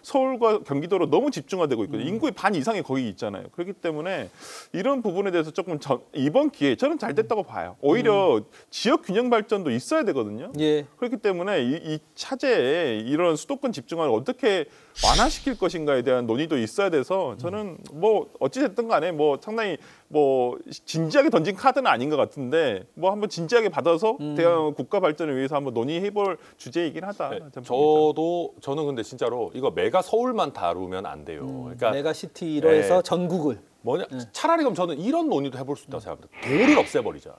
Speaker 2: 서울과 경기도로 너무 집중화되고 있거든요. 인구의 반 이상이 거기 있잖아요. 그렇기 때문에 이런 부분에 대해서 조금 이번 기회에 저는 잘 됐다고 봐요. 오히려 지역 균형 발전도 있어야 되거든요.
Speaker 1: 예.
Speaker 2: 그렇기 때문에 이 차제에 이런 수도권 집중화를 어떻게 완화시킬 것인가에 대한 논의도 있어야 돼서 저는 뭐 어찌 됐든 간에 뭐 상당히 뭐 진지하게 던진 카드는 아닌 것 같은데 뭐 한번 진지하게 받아서 대한 국가 발전을 위해서 한번 논의해볼 주제이긴 하다.
Speaker 3: 저는 근데 진짜로 이거 메가 서울만 다루면 안 돼요. 그러니까
Speaker 1: 메가시티로 해서 전국을.
Speaker 3: 차라리 그럼 저는 이런 논의도 해볼 수 있다고 생각합니다. 도를 없애버리자.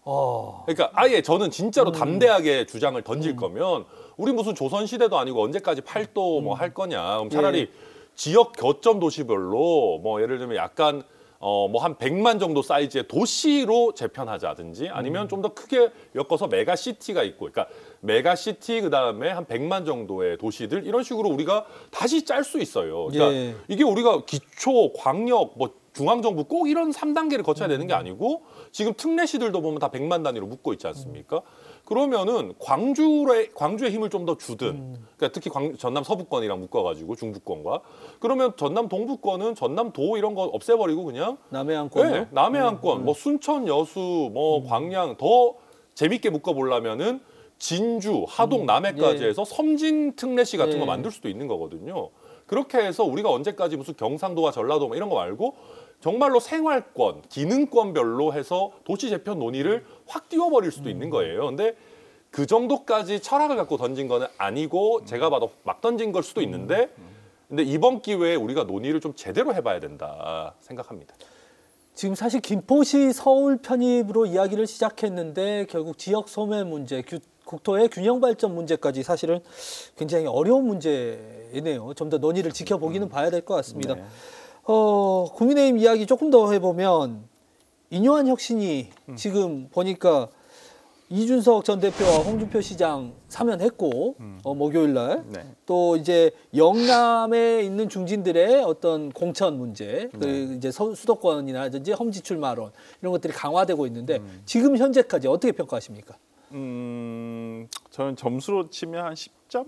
Speaker 3: 그러니까 아예 저는 진짜로 담대하게 주장을 던질 거면 우리 무슨 조선시대도 아니고 언제까지 팔도 뭐 할 거냐. 그럼 차라리 지역 거점 도시별로 뭐 예를 들면 약간 뭐 한 100만 정도 사이즈의 도시로 재편하자든지 아니면 좀 더 크게 엮어서 메가시티가 있고 그러니까 메가시티 그다음에 한 100만 정도의 도시들 이런 식으로 우리가 다시 짤 수 있어요. 그러니까 이게 우리가 기초, 광역, 뭐 중앙정부 꼭 이런 3단계를 거쳐야 되는 게 아니고 지금 특례시들도 보면 다 100만 단위로 묶고 있지 않습니까? 그러면은 광주의 힘을 좀 더 주든 그러니까 특히 전남 서부권이랑 묶어가지고 중부권과 그러면 전남 동부권은 전남도 이런 거 없애버리고 그냥
Speaker 1: 남해안권.
Speaker 3: 남해안권 뭐 순천, 여수, 뭐 광양 더 재밌게 묶어보려면은 진주, 하동, 남해까지
Speaker 1: 예.
Speaker 3: 해서 섬진 특례시 같은
Speaker 1: 예.
Speaker 3: 거 만들 수도 있는 거거든요. 그렇게 해서 우리가 언제까지 무슨 경상도와 전라도 뭐 이런 거 말고 정말로 생활권, 기능권별로 해서 도시 재편 논의를 확 띄워버릴 수도 있는 거예요. 근데 그 정도까지 철학을 갖고 던진 거는 아니고 제가 봐도 막 던진 걸 수도 있는데 근데 이번 기회에 우리가 논의를 좀 제대로 해봐야 된다 생각합니다.
Speaker 1: 지금 사실 김포시 서울 편입으로 이야기를 시작했는데 결국 지역 소멸 문제, 국토의 균형 발전 문제까지 사실은 굉장히 어려운 문제이네요. 좀 더 논의를 지켜보기는 봐야 될 것 같습니다.
Speaker 2: 네.
Speaker 1: 국민의힘 이야기 조금 더 해보면 인요한 혁신이 지금 보니까 이준석 전 대표와 홍준표 시장 사면했고 목요일 날 또
Speaker 2: 네.
Speaker 1: 이제 영남에 있는 중진들의 어떤 공천 문제, 그 이제 수도권이라든지 험지 출마론 이런 것들이 강화되고 있는데 지금 현재까지 어떻게 평가하십니까?
Speaker 2: 저는 점수로 치면 한 10점?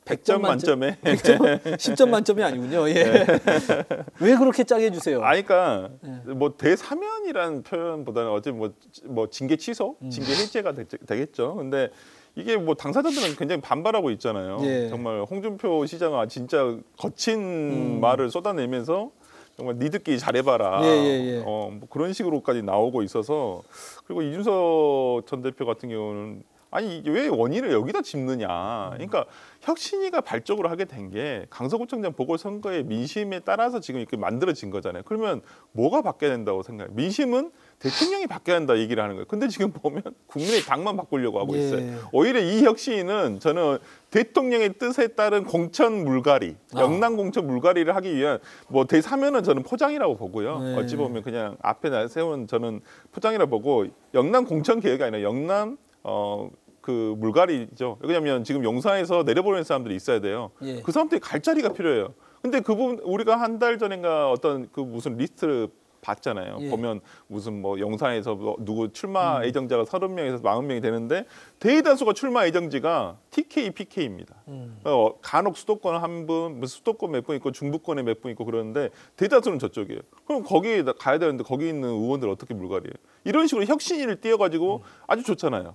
Speaker 1: 100점
Speaker 2: 100점 만점에
Speaker 1: 10점 만점이 아니군요. 예. 왜 그렇게 짜게 해주세요?
Speaker 2: 그러니까 뭐 대사면이라는 표현보다는 어째 뭐 징계 취소, 징계 해제가 되겠죠. 근데 이게 뭐 당사자들은 굉장히 반발하고 있잖아요.
Speaker 1: 예.
Speaker 2: 정말 홍준표 시장은 진짜 거친 말을 쏟아내면서 정말 니들끼리 잘해봐라.
Speaker 1: 예.
Speaker 2: 뭐 그런 식으로까지 나오고 있어서 그리고 이준석 전 대표 같은 경우는 아니 이게 왜 원인을 여기다 짚느냐. 그러니까 혁신위가 발족을 하게 된 게 강서구청장 보궐선거의 민심에 따라서 지금 이렇게 만들어진 거잖아요. 그러면 뭐가 바뀌어야 된다고 생각해요? 민심은 대통령이 바뀌어야 한다 얘기를 하는 거예요. 근데 지금 보면 국민의 당만 바꾸려고 하고 있어요.
Speaker 1: 예.
Speaker 2: 오히려 이 혁신은 저는 대통령의 뜻에 따른 공천 물갈이, 영남 공천 물갈이를 하기 위한 뭐 대사면은 저는 포장이라고 보고요.
Speaker 1: 네.
Speaker 2: 어찌 보면 그냥 앞에 세운 저는 포장이라고 보고 영남 공천 개혁이 아니라 영남 그 물갈이죠. 왜냐하면 지금 용산에서 내려보내는 사람들이 있어야 돼요.
Speaker 1: 예.
Speaker 2: 그 사람들이 갈 자리가 필요해요. 근데 그 부분 우리가 한 달 전인가 어떤 그 무슨 리스트를 봤잖아요.
Speaker 1: 예.
Speaker 2: 보면 무슨 뭐 용산에서 뭐 누구 출마 예정자가 30명에서 40명이 되는데 대다수가 출마 예정지가 TK, PK입니다. 간혹 수도권 한 분, 수도권 몇 분 있고 중부권에 몇 분 있고 그러는데 대다수는 저쪽이에요. 그럼 거기에 가야 되는데 거기 있는 의원들 어떻게 물갈이해요? 이런 식으로 혁신위를 띄워가지고 아주 좋잖아요.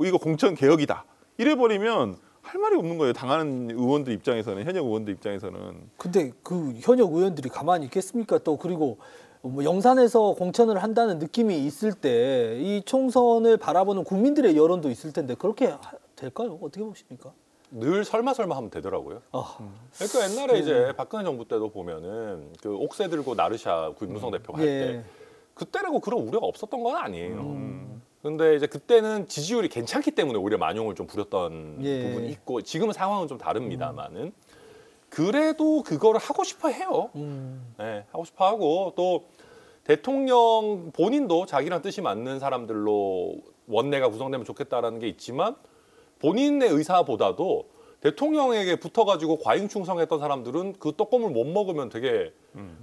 Speaker 2: 이거 공천 개혁이다. 이래버리면 할 말이 없는 거예요. 당하는 의원들 입장에서는, 현역 의원들 입장에서는.
Speaker 1: 근데 그 현역 의원들이 가만히 있겠습니까? 또 그리고 뭐 영산에서 공천을 한다는 느낌이 있을 때 이 총선을 바라보는 국민들의 여론도 있을 텐데 그렇게 될까요? 어떻게 보십니까?
Speaker 3: 늘 설마 하면 되더라고요. 그러니까 옛날에 이제 박근혜 정부 때도 보면은 그 옥새 들고 나르샤 김무성 대표가 할 때 그때라고 그런 우려가 없었던 건 아니에요. 근데 이제 그때는 지지율이 괜찮기 때문에 오히려 만용을 좀 부렸던 부분이 있고 지금은 상황은 좀 다릅니다만은 그래도 그거를 하고 싶어 해요. 네, 하고 싶어 하고 또 대통령 본인도 자기랑 뜻이 맞는 사람들로 원내가 구성되면 좋겠다라는 게 있지만 본인의 의사보다도 대통령에게 붙어가지고 과잉 충성했던 사람들은 그 떡고물 못 먹으면 되게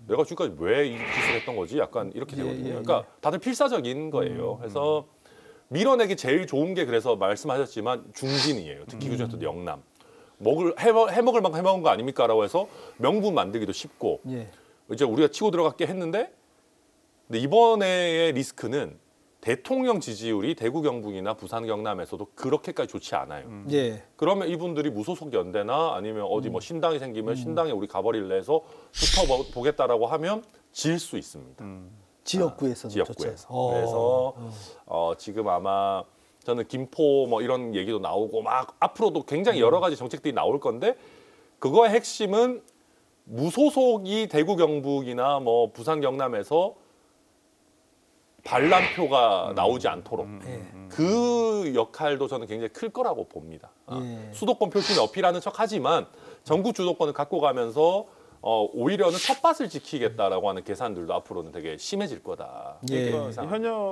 Speaker 3: 내가 지금까지 왜 이 짓을 했던 거지? 약간 이렇게 되거든요. 그러니까 다들 필사적인 거예요. 그래서 밀어내기 제일 좋은 게 그래서 말씀하셨지만 중진이에요. 특히 그중에서도 영남. 해먹을 만큼 해먹은 거 아닙니까라고 해서 명분 만들기도 쉽고 이제 우리가 치고 들어갔게 했는데 근데 이번에의 리스크는 대통령 지지율이 대구 경북이나 부산 경남에서도 그렇게까지 좋지 않아요. 그러면 이분들이 무소속 연대나 아니면 어디 뭐 신당이 생기면 신당에 우리 가버릴래 해서 붙어보겠다라고 하면 질 수 있습니다.
Speaker 1: 지역구에서는
Speaker 3: 지역구에서. 그래서 지금 아마 저는 김포 뭐 이런 얘기도 나오고 막 앞으로도 굉장히 여러 가지 정책들이 나올 건데 그거의 핵심은 무소속이 대구 경북이나 뭐 부산 경남에서 반란표가 나오지 않도록 그 역할도 저는 굉장히 클 거라고 봅니다. 수도권 표심에 어필하는 척하지만 전국 주도권을 갖고 가면서 오히려는 텃밭을 지키겠다라고 하는 계산들도 앞으로는 되게 심해질 거다.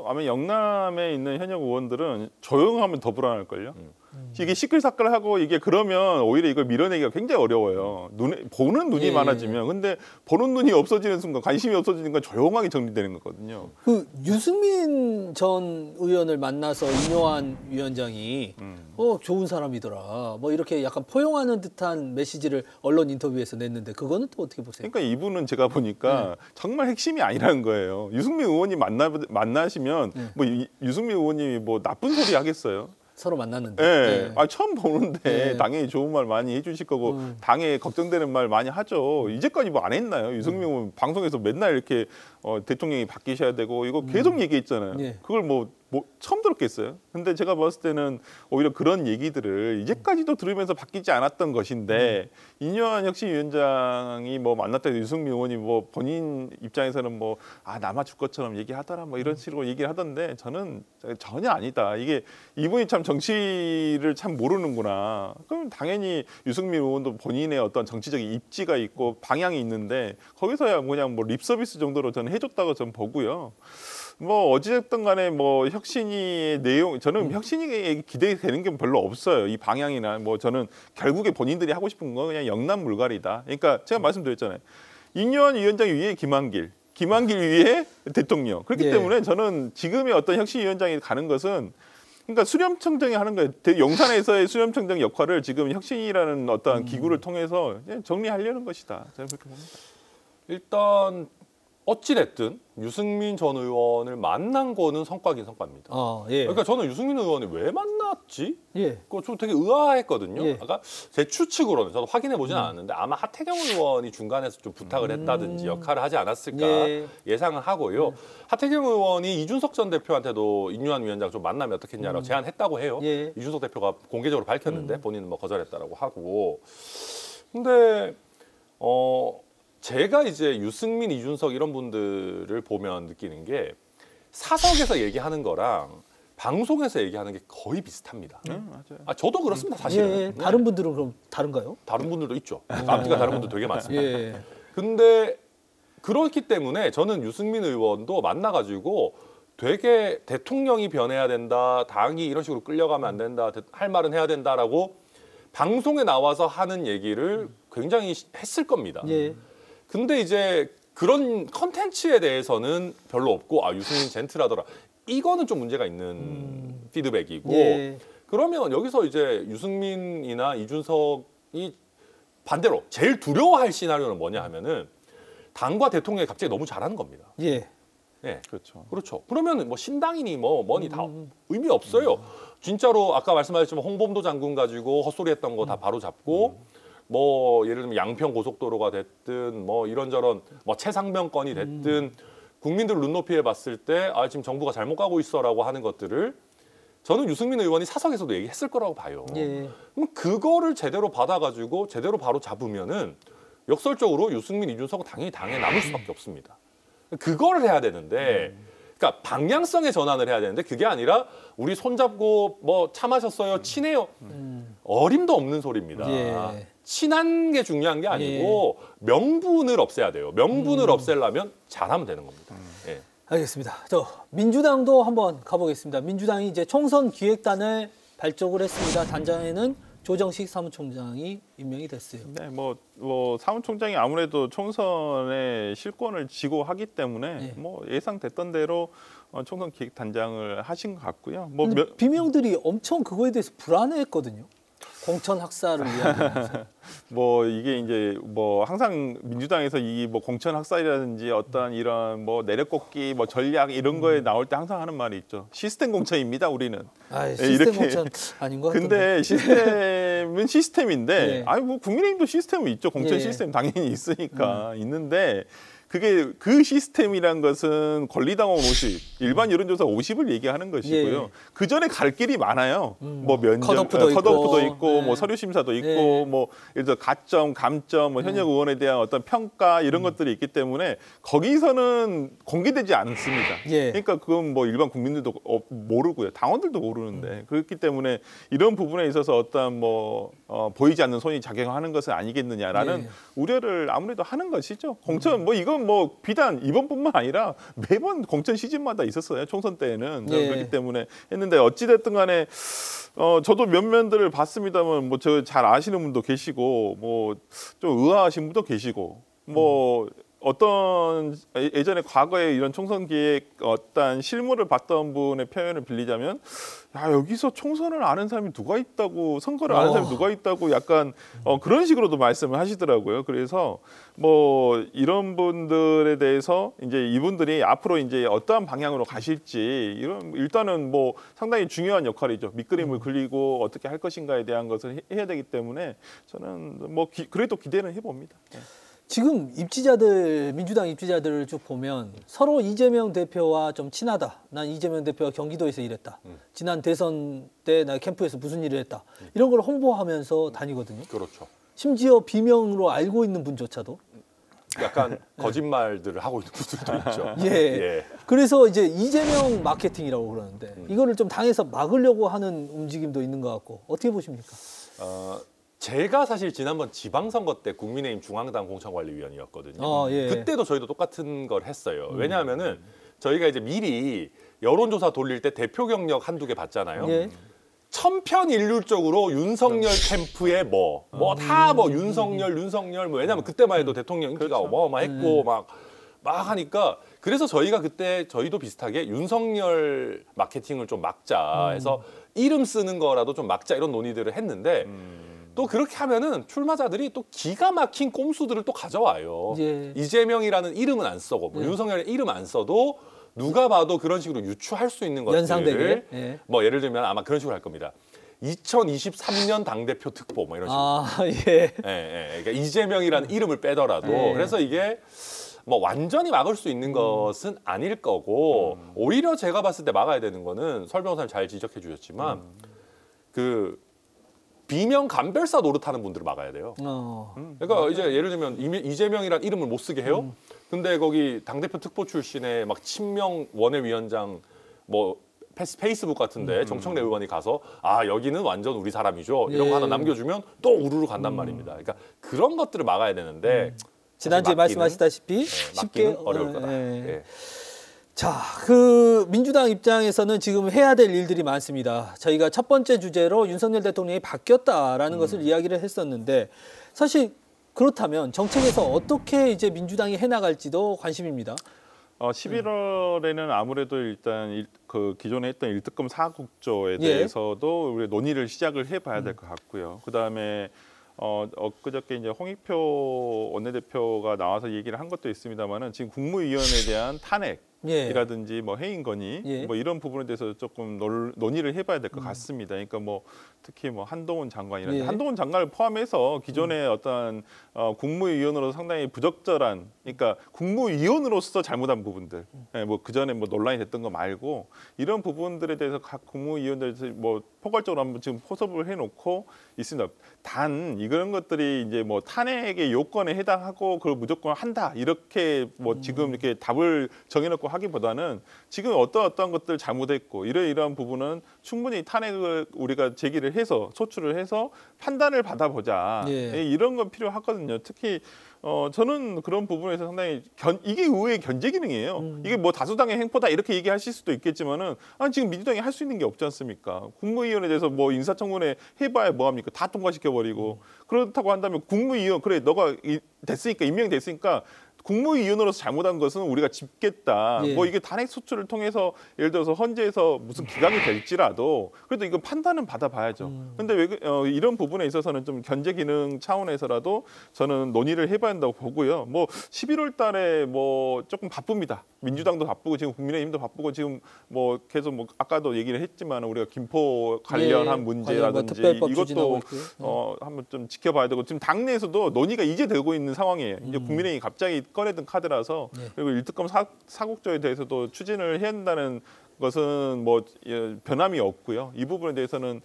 Speaker 2: 아마 영남에 있는 현역 의원들은 조용하면 더 불안할걸요. 이게 시끌시끌하고 이게 그러면 오히려 이걸 밀어내기가 굉장히 어려워요. 보는 눈이 많아지면 근데 보는 눈이 없어지는 순간 관심이 없어지는 건 조용하게 정리되는 거거든요.
Speaker 1: 그 유승민 전 의원을 만나서 인요한 위원장이 좋은 사람이더라. 뭐 이렇게 약간 포용하는 듯한 메시지를 언론 인터뷰에서 냈는데 그거는 또 어떻게 보세요?
Speaker 2: 그러니까 이분은 제가 보니까 정말 핵심이 아니라는 거예요. 유승민 의원이 만나시면 뭐 유승민 의원님이 뭐 나쁜 소리 하겠어요?
Speaker 1: 서로 만났는데.
Speaker 2: 네. 처음 보는데
Speaker 1: 네.
Speaker 2: 당연히 좋은 말 많이 해주실 거고 당에 걱정되는 말 많이 하죠. 이제까지 뭐 안 했나요? 유승민 의원 방송에서 맨날 이렇게 대통령이 바뀌셔야 되고 이거 계속 얘기했잖아요.
Speaker 1: 네.
Speaker 2: 그걸 뭐 처음 들었겠어요. 근데 제가 봤을 때는 오히려 그런 얘기들을 이제까지도 들으면서 바뀌지 않았던 것인데 이뇨한 혁신위원장이 뭐 만났다 해서 유승민 의원이 뭐 본인 입장에서는 뭐 남아 줄 것처럼 얘기하더라 뭐 이런 식으로 얘기를 하던데 저는 전혀 아니다. 이게 이분이 참 정치를 참 모르는구나. 그럼 당연히 유승민 의원도 본인의 어떤 정치적인 입지가 있고 방향이 있는데 거기서야 그냥 뭐 립 서비스 정도로 저는 해줬다고 저는 보고요. 뭐 어찌됐든 간에 뭐 혁신위의 내용 저는 혁신위에 기대되는 게 별로 없어요. 이 방향이나 뭐 저는 결국에 본인들이 하고 싶은 건 그냥 영남물갈이다. 그러니까 제가 말씀드렸잖아요. 이뇨한 위원장 위에 김한길 위에 대통령. 그렇기
Speaker 1: 예.
Speaker 2: 때문에 저는 지금의 어떤 혁신위원장이 가는 것은 그러니까 수렴청장이 하는 거예요. 용산에서의 수렴청장 역할을 지금 혁신이라는 어떤 기구를 통해서 정리하려는 것이다. 저는 그렇게 봅니다.
Speaker 3: 일단 어찌됐든 유승민 전 의원을 만난 거는 성과긴 성과입니다.
Speaker 1: 예.
Speaker 3: 그러니까 저는 유승민 의원이 왜 만났지?
Speaker 1: 예.
Speaker 3: 그거 좀 되게 의아했거든요.
Speaker 1: 예.
Speaker 3: 아까 제 추측으로는 저도 확인해 보진 않았는데 아마 하태경 의원이 중간에서 좀 부탁을 했다든지 역할을 하지 않았을까
Speaker 1: 예.
Speaker 3: 예상을 하고요. 하태경 의원이 이준석 전 대표한테도 인유한 위원장 좀 만나면 어떻겠냐라고 제안했다고 해요.
Speaker 1: 예.
Speaker 3: 이준석 대표가 공개적으로 밝혔는데 본인은 뭐 거절했다라고 하고. 근데 제가 이제 유승민, 이준석 이런 분들을 보면 느끼는 게 사석에서 얘기하는 거랑 방송에서 얘기하는 게 거의 비슷합니다.
Speaker 2: 맞아요.
Speaker 3: 저도 그렇습니다, 사실은.
Speaker 1: 예. 다른 분들은 그럼 다른가요?
Speaker 3: 다른 분들도 있죠. 앞뒤가 다른 분들 되게 많습니다.
Speaker 1: 예.
Speaker 3: 근데 그렇기 때문에 저는 유승민 의원도 만나가지고 되게 대통령이 변해야 된다, 당이 이런 식으로 끌려가면 안 된다, 할 말은 해야 된다라고 방송에 나와서 하는 얘기를 굉장히 했을 겁니다.
Speaker 1: 예.
Speaker 3: 근데 이제 그런 컨텐츠에 대해서는 별로 없고 유승민 젠틀하더라. 이거는 좀 문제가 있는 피드백이고
Speaker 1: 예.
Speaker 3: 그러면 여기서 이제 유승민이나 이준석이 반대로 제일 두려워할 시나리오는 뭐냐 하면은 당과 대통령이 갑자기 너무 잘하는 겁니다.
Speaker 1: 예.
Speaker 3: 예.
Speaker 2: 그렇죠.
Speaker 3: 그렇죠. 그러면 뭐 신당이니 뭐니 다 의미 없어요. 진짜로 아까 말씀하셨지만 홍범도 장군 가지고 헛소리했던 거 다 바로 잡고 뭐 예를 들면 양평 고속도로가 됐든 뭐 이런저런 뭐 최상병 건이 됐든 국민들 눈높이에 봤을 때 지금 정부가 잘못 가고 있어라고 하는 것들을 저는 유승민 의원이 사석에서도 얘기했을 거라고 봐요.
Speaker 1: 예.
Speaker 3: 그럼 그거를 제대로 받아가지고 제대로 바로 잡으면은 역설적으로 유승민, 이준석은 당연히 당에 남을 수밖에 없습니다. 그거를 해야 되는데, 그러니까 방향성의 전환을 해야 되는데 그게 아니라 우리 손잡고 뭐 차 마셨어요, 친해요. 어림도 없는 소리입니다.
Speaker 1: 예.
Speaker 3: 친한 게 중요한 게 아니고 명분을 없애야 돼요. 명분을 없애려면 잘하면 되는 겁니다. 예.
Speaker 1: 알겠습니다. 민주당도 한번 가보겠습니다. 민주당이 이제 총선 기획단을 발족을 했습니다. 단장에는 조정식 사무총장이 임명이 됐어요.
Speaker 2: 네, 뭐 사무총장이 아무래도 총선에 실권을 쥐고 하기 때문에
Speaker 1: 네.
Speaker 2: 뭐 예상됐던 대로 총선 기획단장을 하신 것 같고요. 뭐
Speaker 1: 근데 비명들이 엄청 그거에 대해서 불안해했거든요. 공천 학살을 위한.
Speaker 2: 뭐 이게 이제 뭐 항상 민주당에서 이 뭐 공천 학살이라든지 어떤 이런 뭐 내려꽂기 뭐 전략 이런 거에 나올 때 항상 하는 말이 있죠. 시스템 공천입니다, 우리는.
Speaker 1: 시스템
Speaker 2: 이렇게.
Speaker 1: 공천 아닌 것 같은데.
Speaker 2: 근데 시스템은 시스템인데,
Speaker 1: 네.
Speaker 2: 뭐 국민의힘도 시스템은 있죠. 공천
Speaker 1: 예.
Speaker 2: 시스템 당연히 있으니까 있는데. 그게 그 시스템이란 것은 권리당원 50, 일반 여론조사 50을 얘기하는 것이고요.
Speaker 1: 예.
Speaker 2: 그 전에 갈 길이 많아요. 뭐 면접,
Speaker 1: 컷오프도
Speaker 2: 있고,
Speaker 1: 네.
Speaker 2: 뭐 서류 심사도 있고,
Speaker 1: 네.
Speaker 2: 뭐 예를 들어 가점, 감점, 뭐 현역 의원에 대한 어떤 평가 이런 것들이 있기 때문에 거기서는 공개되지 않습니다.
Speaker 1: 예.
Speaker 2: 그러니까 그건 뭐 일반 국민들도 모르고요, 당원들도 모르는데 그렇기 때문에 이런 부분에 있어서 어떤 뭐 보이지 않는 손이 작용하는 것은 아니겠느냐라는
Speaker 1: 예.
Speaker 2: 우려를 아무래도 하는 것이죠. 공천 뭐 이건 뭐 비단 이번뿐만 아니라 매번 공천 시즌마다 있었어요. 총선 때에는.
Speaker 1: 예.
Speaker 2: 그렇기 때문에 했는데 어찌 됐든 간에 저도 면면들을 봤습니다만 뭐 저 잘 아시는 분도 계시고 뭐 좀 의아하신 분도 계시고 뭐 어떤 예전에 과거에 이런 총선 기획 어떤 실무를 봤던 분의 표현을 빌리자면 야 여기서 총선을 아는 사람이 누가 있다고 선거를 아는 사람이 누가 있다고 약간 그런 식으로도 말씀을 하시더라고요. 그래서 뭐 이런 분들에 대해서 이제 이분들이 앞으로 이제 어떠한 방향으로 가실지 이런 일단은 뭐 상당히 중요한 역할이죠. 밑그림을 그리고 어떻게 할 것인가에 대한 것을 해야 되기 때문에 저는 뭐 그래도 기대는 해봅니다. 네.
Speaker 1: 지금 입지자들, 민주당 입지자들을 쭉 보면 서로 이재명 대표와 좀 친하다. 난 이재명 대표가 경기도에서 일했다. 지난 대선 때 나 캠프에서 무슨 일을 했다. 이런 걸 홍보하면서 다니거든요.
Speaker 3: 그렇죠.
Speaker 1: 심지어 비명으로 알고 있는 분조차도.
Speaker 3: 약간 거짓말들을 하고 있는 분들도 있죠.
Speaker 1: 예.
Speaker 3: 예.
Speaker 1: 그래서 이제 이재명 마케팅이라고 그러는데 이거를 좀 당에서 막으려고 하는 움직임도 있는 것 같고 어떻게 보십니까?
Speaker 3: 제가 사실 지난번 지방선거 때 국민의힘 중앙당 공천관리위원이었거든요.
Speaker 1: 예.
Speaker 3: 그때도 저희도 똑같은 걸 했어요. 왜냐하면은 저희가 이제 미리 여론조사 돌릴 때 대표 경력 한두 개 봤잖아요.
Speaker 1: 예.
Speaker 3: 천편일률적으로 윤석열 캠프에 뭐 다 뭐 윤석열 뭐 왜냐면 그때만 해도 대통령 인기가 어마어마했고 막 하니까 그래서 저희가 그때 저희도 비슷하게 윤석열 마케팅을 좀 막자 해서 이름 쓰는 거라도 좀 막자 이런 논의들을 했는데 또 그렇게 하면은 출마자들이 또 기가 막힌 꼼수들을 또 가져와요.
Speaker 1: 예.
Speaker 3: 이재명이라는 이름은 안 써고 뭐 윤석열의 이름 안 써도 누가 봐도 그런 식으로 유추할 수 있는 것들을
Speaker 1: 연상되게? 예.
Speaker 3: 뭐 예를 들면 아마 그런 식으로 할 겁니다. 2023년 당대표 특보 뭐 이런 식으로.
Speaker 1: 예.
Speaker 3: 그러니까 이재명이라는 이름을 빼더라도 그래서 이게 뭐 완전히 막을 수 있는 것은 아닐 거고 오히려 제가 봤을 때 막아야 되는 거는 설 변호사님 잘 지적해 주셨지만 그 비명 감별사 노릇하는 분들을 막아야 돼요. 그러니까 이제 예를 들면 이재명이란 이름을 못 쓰게 해요. 근데 거기 당대표 특보 출신의 막 친명 원외위원장 뭐 페이스북 같은데 정청래 의원이 가서 아 여기는 완전 우리 사람이죠 이런 거 하나 남겨주면 또 우르르 간단 말입니다. 그러니까 그런 것들을 막아야 되는데
Speaker 1: 지난주에 말씀하셨다시피 쉽게
Speaker 3: 어려울 거다. 예.
Speaker 1: 자, 그 민주당 입장에서는 지금 해야 될 일들이 많습니다. 저희가 첫 번째 주제로 윤석열 대통령이 바뀌었다라는 것을 이야기를 했었는데 사실 그렇다면 정책에서 어떻게 이제 민주당이 해나갈지도 관심입니다.
Speaker 2: 11월에는 아무래도 일단 그 기존에 했던 일특검 4국조에 대해서도 우리 논의를 시작을 해봐야 될 것 같고요. 그 다음에 엊그저께 이제 홍익표 원내대표가 나와서 얘기를 한 것도 있습니다만은 지금 국무위원에 대한 탄핵이라든지 뭐 해임 건의 뭐 이런 부분에 대해서 조금 논의를 해봐야 될 것 같습니다. 그러니까 뭐 특히 뭐 한동훈 장관이라든지 한동훈 장관을 포함해서 기존의 어떤 국무위원으로 상당히 부적절한 그러니까 국무위원으로서 잘못한 부분들 뭐 그전에 뭐 논란이 됐던 거 말고 이런 부분들에 대해서 각 국무위원들 뭐 포괄적으로 한번 지금 포섭을 해놓고 있습니다. 단 이런 것들이 이제 뭐 탄핵의 요건에 해당하고 그걸 무조건 한다 이렇게 뭐 지금 이렇게 답을 정해놓고 하기보다는 지금 어떠한 것들 잘못했고 이러한 부분은 충분히 탄핵을 우리가 제기를 해서 소추를 해서 판단을 받아보자 이런 건 필요하거든요. 특히 저는 그런 부분에서 상당히 이게 의회의 견제 기능이에요. 이게 뭐 다수당의 행포다 이렇게 얘기하실 수도 있겠지만은 지금 민주당이 할 수 있는 게 없지 않습니까? 국무위원에 대해서 뭐 인사청문회 해봐야 뭐 합니까? 다 통과시켜버리고 그렇다고 한다면 국무위원 그래 너가 됐으니까 임명됐으니까 국무위원으로서 잘못한 것은 우리가 짚겠다. 뭐 이게 탄핵 소추를 통해서 예를 들어서 헌재에서 무슨 기각이 될지라도 그래도 이거 판단은 받아봐야죠. 근데 왜 이런 부분에 있어서는 좀 견제 기능 차원에서라도 저는 논의를 해봐야 한다고 보고요. 뭐 11월 달에 뭐 조금 바쁩니다. 민주당도 바쁘고 지금 국민의힘도 바쁘고 지금 뭐 계속 뭐 아까도 얘기를 했지만 우리가 김포 관련한 문제라든지 이것도 한번 좀 지켜봐야 되고 지금 당내에서도 논의가 이제 되고 있는 상황이에요. 이제 국민의힘이 갑자기 꺼내든 카드라서 그리고 일특검 사국조에 대해서도 추진을 해야 한다는 것은 뭐 변함이 없고요. 이 부분에 대해서는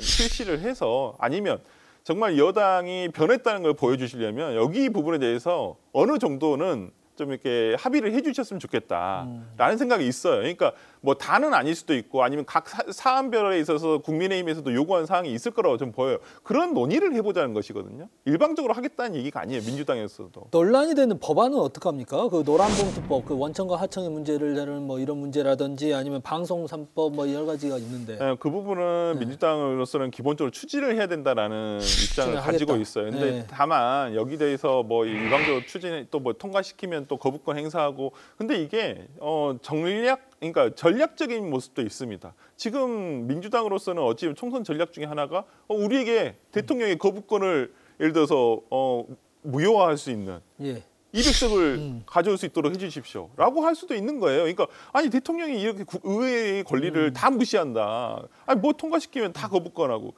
Speaker 2: 실시를 해서 아니면 정말 여당이 변했다는 걸 보여주시려면 여기 부분에 대해서 어느 정도는 좀 이렇게 합의를 해주셨으면 좋겠다라는 생각이 있어요. 그러니까 뭐 다는 아닐 수도 있고 아니면 각 사안별에 있어서 국민의힘에서도 요구한 사항이 있을 거라고 좀 보여요. 그런 논의를 해보자는 것이거든요. 일방적으로 하겠다는 얘기가 아니에요. 민주당에서도.
Speaker 1: 논란이 되는 법안은 어떡합니까? 그 노란봉투법, 그 원청과 하청의 문제를 다루는 뭐 이런 문제라든지 아니면 방송 3법 뭐 여러 가지가 있는데.
Speaker 2: 네, 그 부분은 민주당으로서는 기본적으로 추진을 해야 된다라는 입장을 가지고 있어요. 근데
Speaker 1: 네.
Speaker 2: 다만 여기 대해서 뭐 일방적으로 추진 또 뭐 통과시키면 또 거부권 행사하고 근데 이게 그러니까 전략적인 모습도 있습니다. 지금 민주당으로서는 어찌 총선 전략 중에 하나가 우리에게 대통령의 거부권을 예를 들어서 무효화할 수 있는
Speaker 1: 예.
Speaker 2: 200석을 가져올 수 있도록 해주십시오라고 할 수도 있는 거예요. 그러니까 아니 대통령이 이렇게 의회의 권리를 다 무시한다. 아니 뭐 통과시키면 다 거부권하고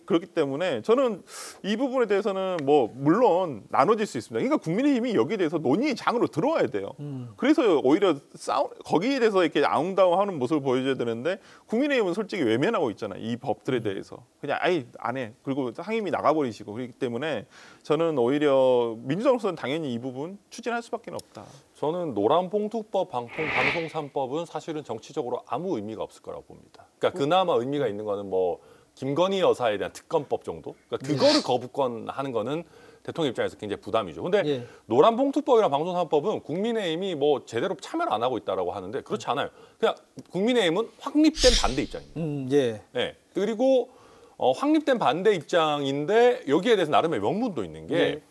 Speaker 2: 그렇기 때문에 저는 이 부분에 대해서는 뭐 물론 나눠질 수 있습니다. 그러니까 국민의힘이 여기에 대해서 논의 장으로 들어와야 돼요. 그래서 오히려 거기에 대해서 이렇게 아웅다웅하는 모습을 보여줘야 되는데 국민의힘은 솔직히 외면하고 있잖아요. 이 법들에 대해서 그냥 아예 안 해. 그리고 상임위 나가버리시고 그렇기 때문에 저는 오히려 민주당으로서는 당연히 이 부분 추진할 수밖에 없다.
Speaker 3: 저는 노란봉투법, 방송 3법은 사실은 정치적으로 아무 의미가 없을 거라고 봅니다. 그러니까 그나마 의미가 있는 거는 뭐 김건희 여사에 대한 특검법 정도. 그러니까 그거를 거부권 하는 거는 대통령 입장에서 굉장히 부담이죠. 근데
Speaker 1: 예.
Speaker 3: 노란봉투법이나 방송 3법은 국민의힘이 뭐 제대로 참여를 안 하고 있다라고 하는데 그렇지 않아요. 그냥 국민의힘은 확립된 반대 입장입니다.
Speaker 1: 예.
Speaker 3: 네. 그리고 확립된 반대 입장인데 여기에 대해서 나름의 명분도 있는 게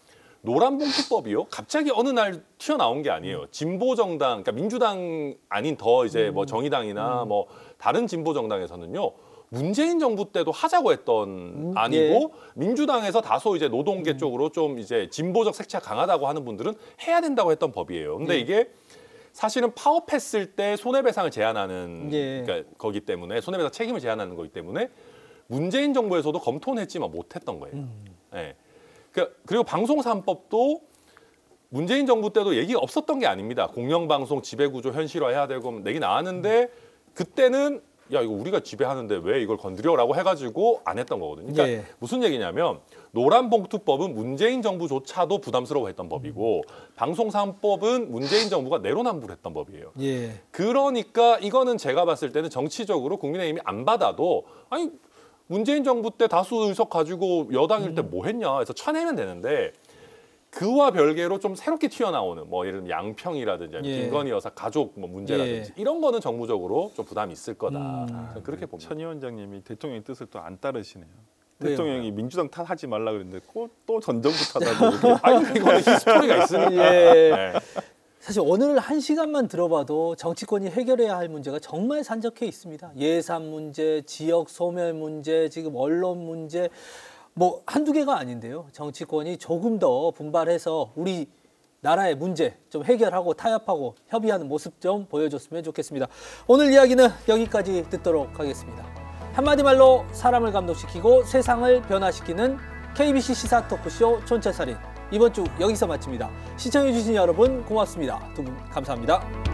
Speaker 3: 노란봉투법이요. 갑자기 어느 날 튀어나온 게 아니에요. 진보 정당, 그러니까 민주당 아닌 더 이제 뭐 정의당이나 뭐 다른 진보 정당에서는요. 문재인 정부 때도 하자고 했던 안이고
Speaker 1: 예.
Speaker 3: 민주당에서 다소 이제 노동계 쪽으로 좀 이제 진보적 색채가 강하다고 하는 분들은 해야 된다고 했던 법이에요. 근데 이게 사실은 파업했을 때 손해배상을 제한하는 그러니까 거기 때문에 손해배상 책임을 제한하는 거기 때문에 문재인 정부에서도 검토는 했지만 못했던 거예요. 네. 그리고 방송 3법도 문재인 정부 때도 얘기가 없었던 게 아닙니다. 공영방송 지배구조 현실화해야 되고 얘기 나왔는데 그때는 야 이거 우리가 지배하는데 왜 이걸 건드려라고 해가지고 안 했던 거거든요. 그러니까 무슨 얘기냐면 노란봉투법은 문재인 정부조차도 부담스러워했던 법이고 방송 3법은 문재인 정부가 내로남불했던 법이에요.
Speaker 1: 예.
Speaker 3: 그러니까 이거는 제가 봤을 때는 정치적으로 국민의힘이 안 받아도 아니 문재인 정부 때 다수 의석 가지고 여당일 때 뭐 했냐 해서 쳐내면 되는데 그와 별개로 좀 새롭게 튀어나오는 뭐 예를 들면 양평이라든지 김건희 여사 가족 뭐 문제라든지 이런 거는 정부적으로 좀 부담이 있을 거다. 저는 그렇게 봅니다.
Speaker 2: 천 의원장님이 대통령의 뜻을 또 안 따르시네요.
Speaker 1: 왜요?
Speaker 2: 대통령이 민주당 탓하지 말라 그랬는데 또 전 정부 탓하고
Speaker 3: 아니 이거는 히스토리가 있으니까.
Speaker 1: 예.
Speaker 3: 네.
Speaker 1: 사실 오늘 한 시간만 들어봐도 정치권이 해결해야 할 문제가 정말 산적해 있습니다. 예산 문제, 지역 소멸 문제, 지금 언론 문제 뭐 한두 개가 아닌데요. 정치권이 조금 더 분발해서 우리 나라의 문제 좀 해결하고 타협하고 협의하는 모습 좀 보여줬으면 좋겠습니다. 오늘 이야기는 여기까지 듣도록 하겠습니다. 한마디 말로 사람을 감동시키고 세상을 변화시키는 KBC 시사 토크쇼 촌철살인. 이번 주 여기서 마칩니다. 시청해주신 여러분 고맙습니다. 두 분 감사합니다.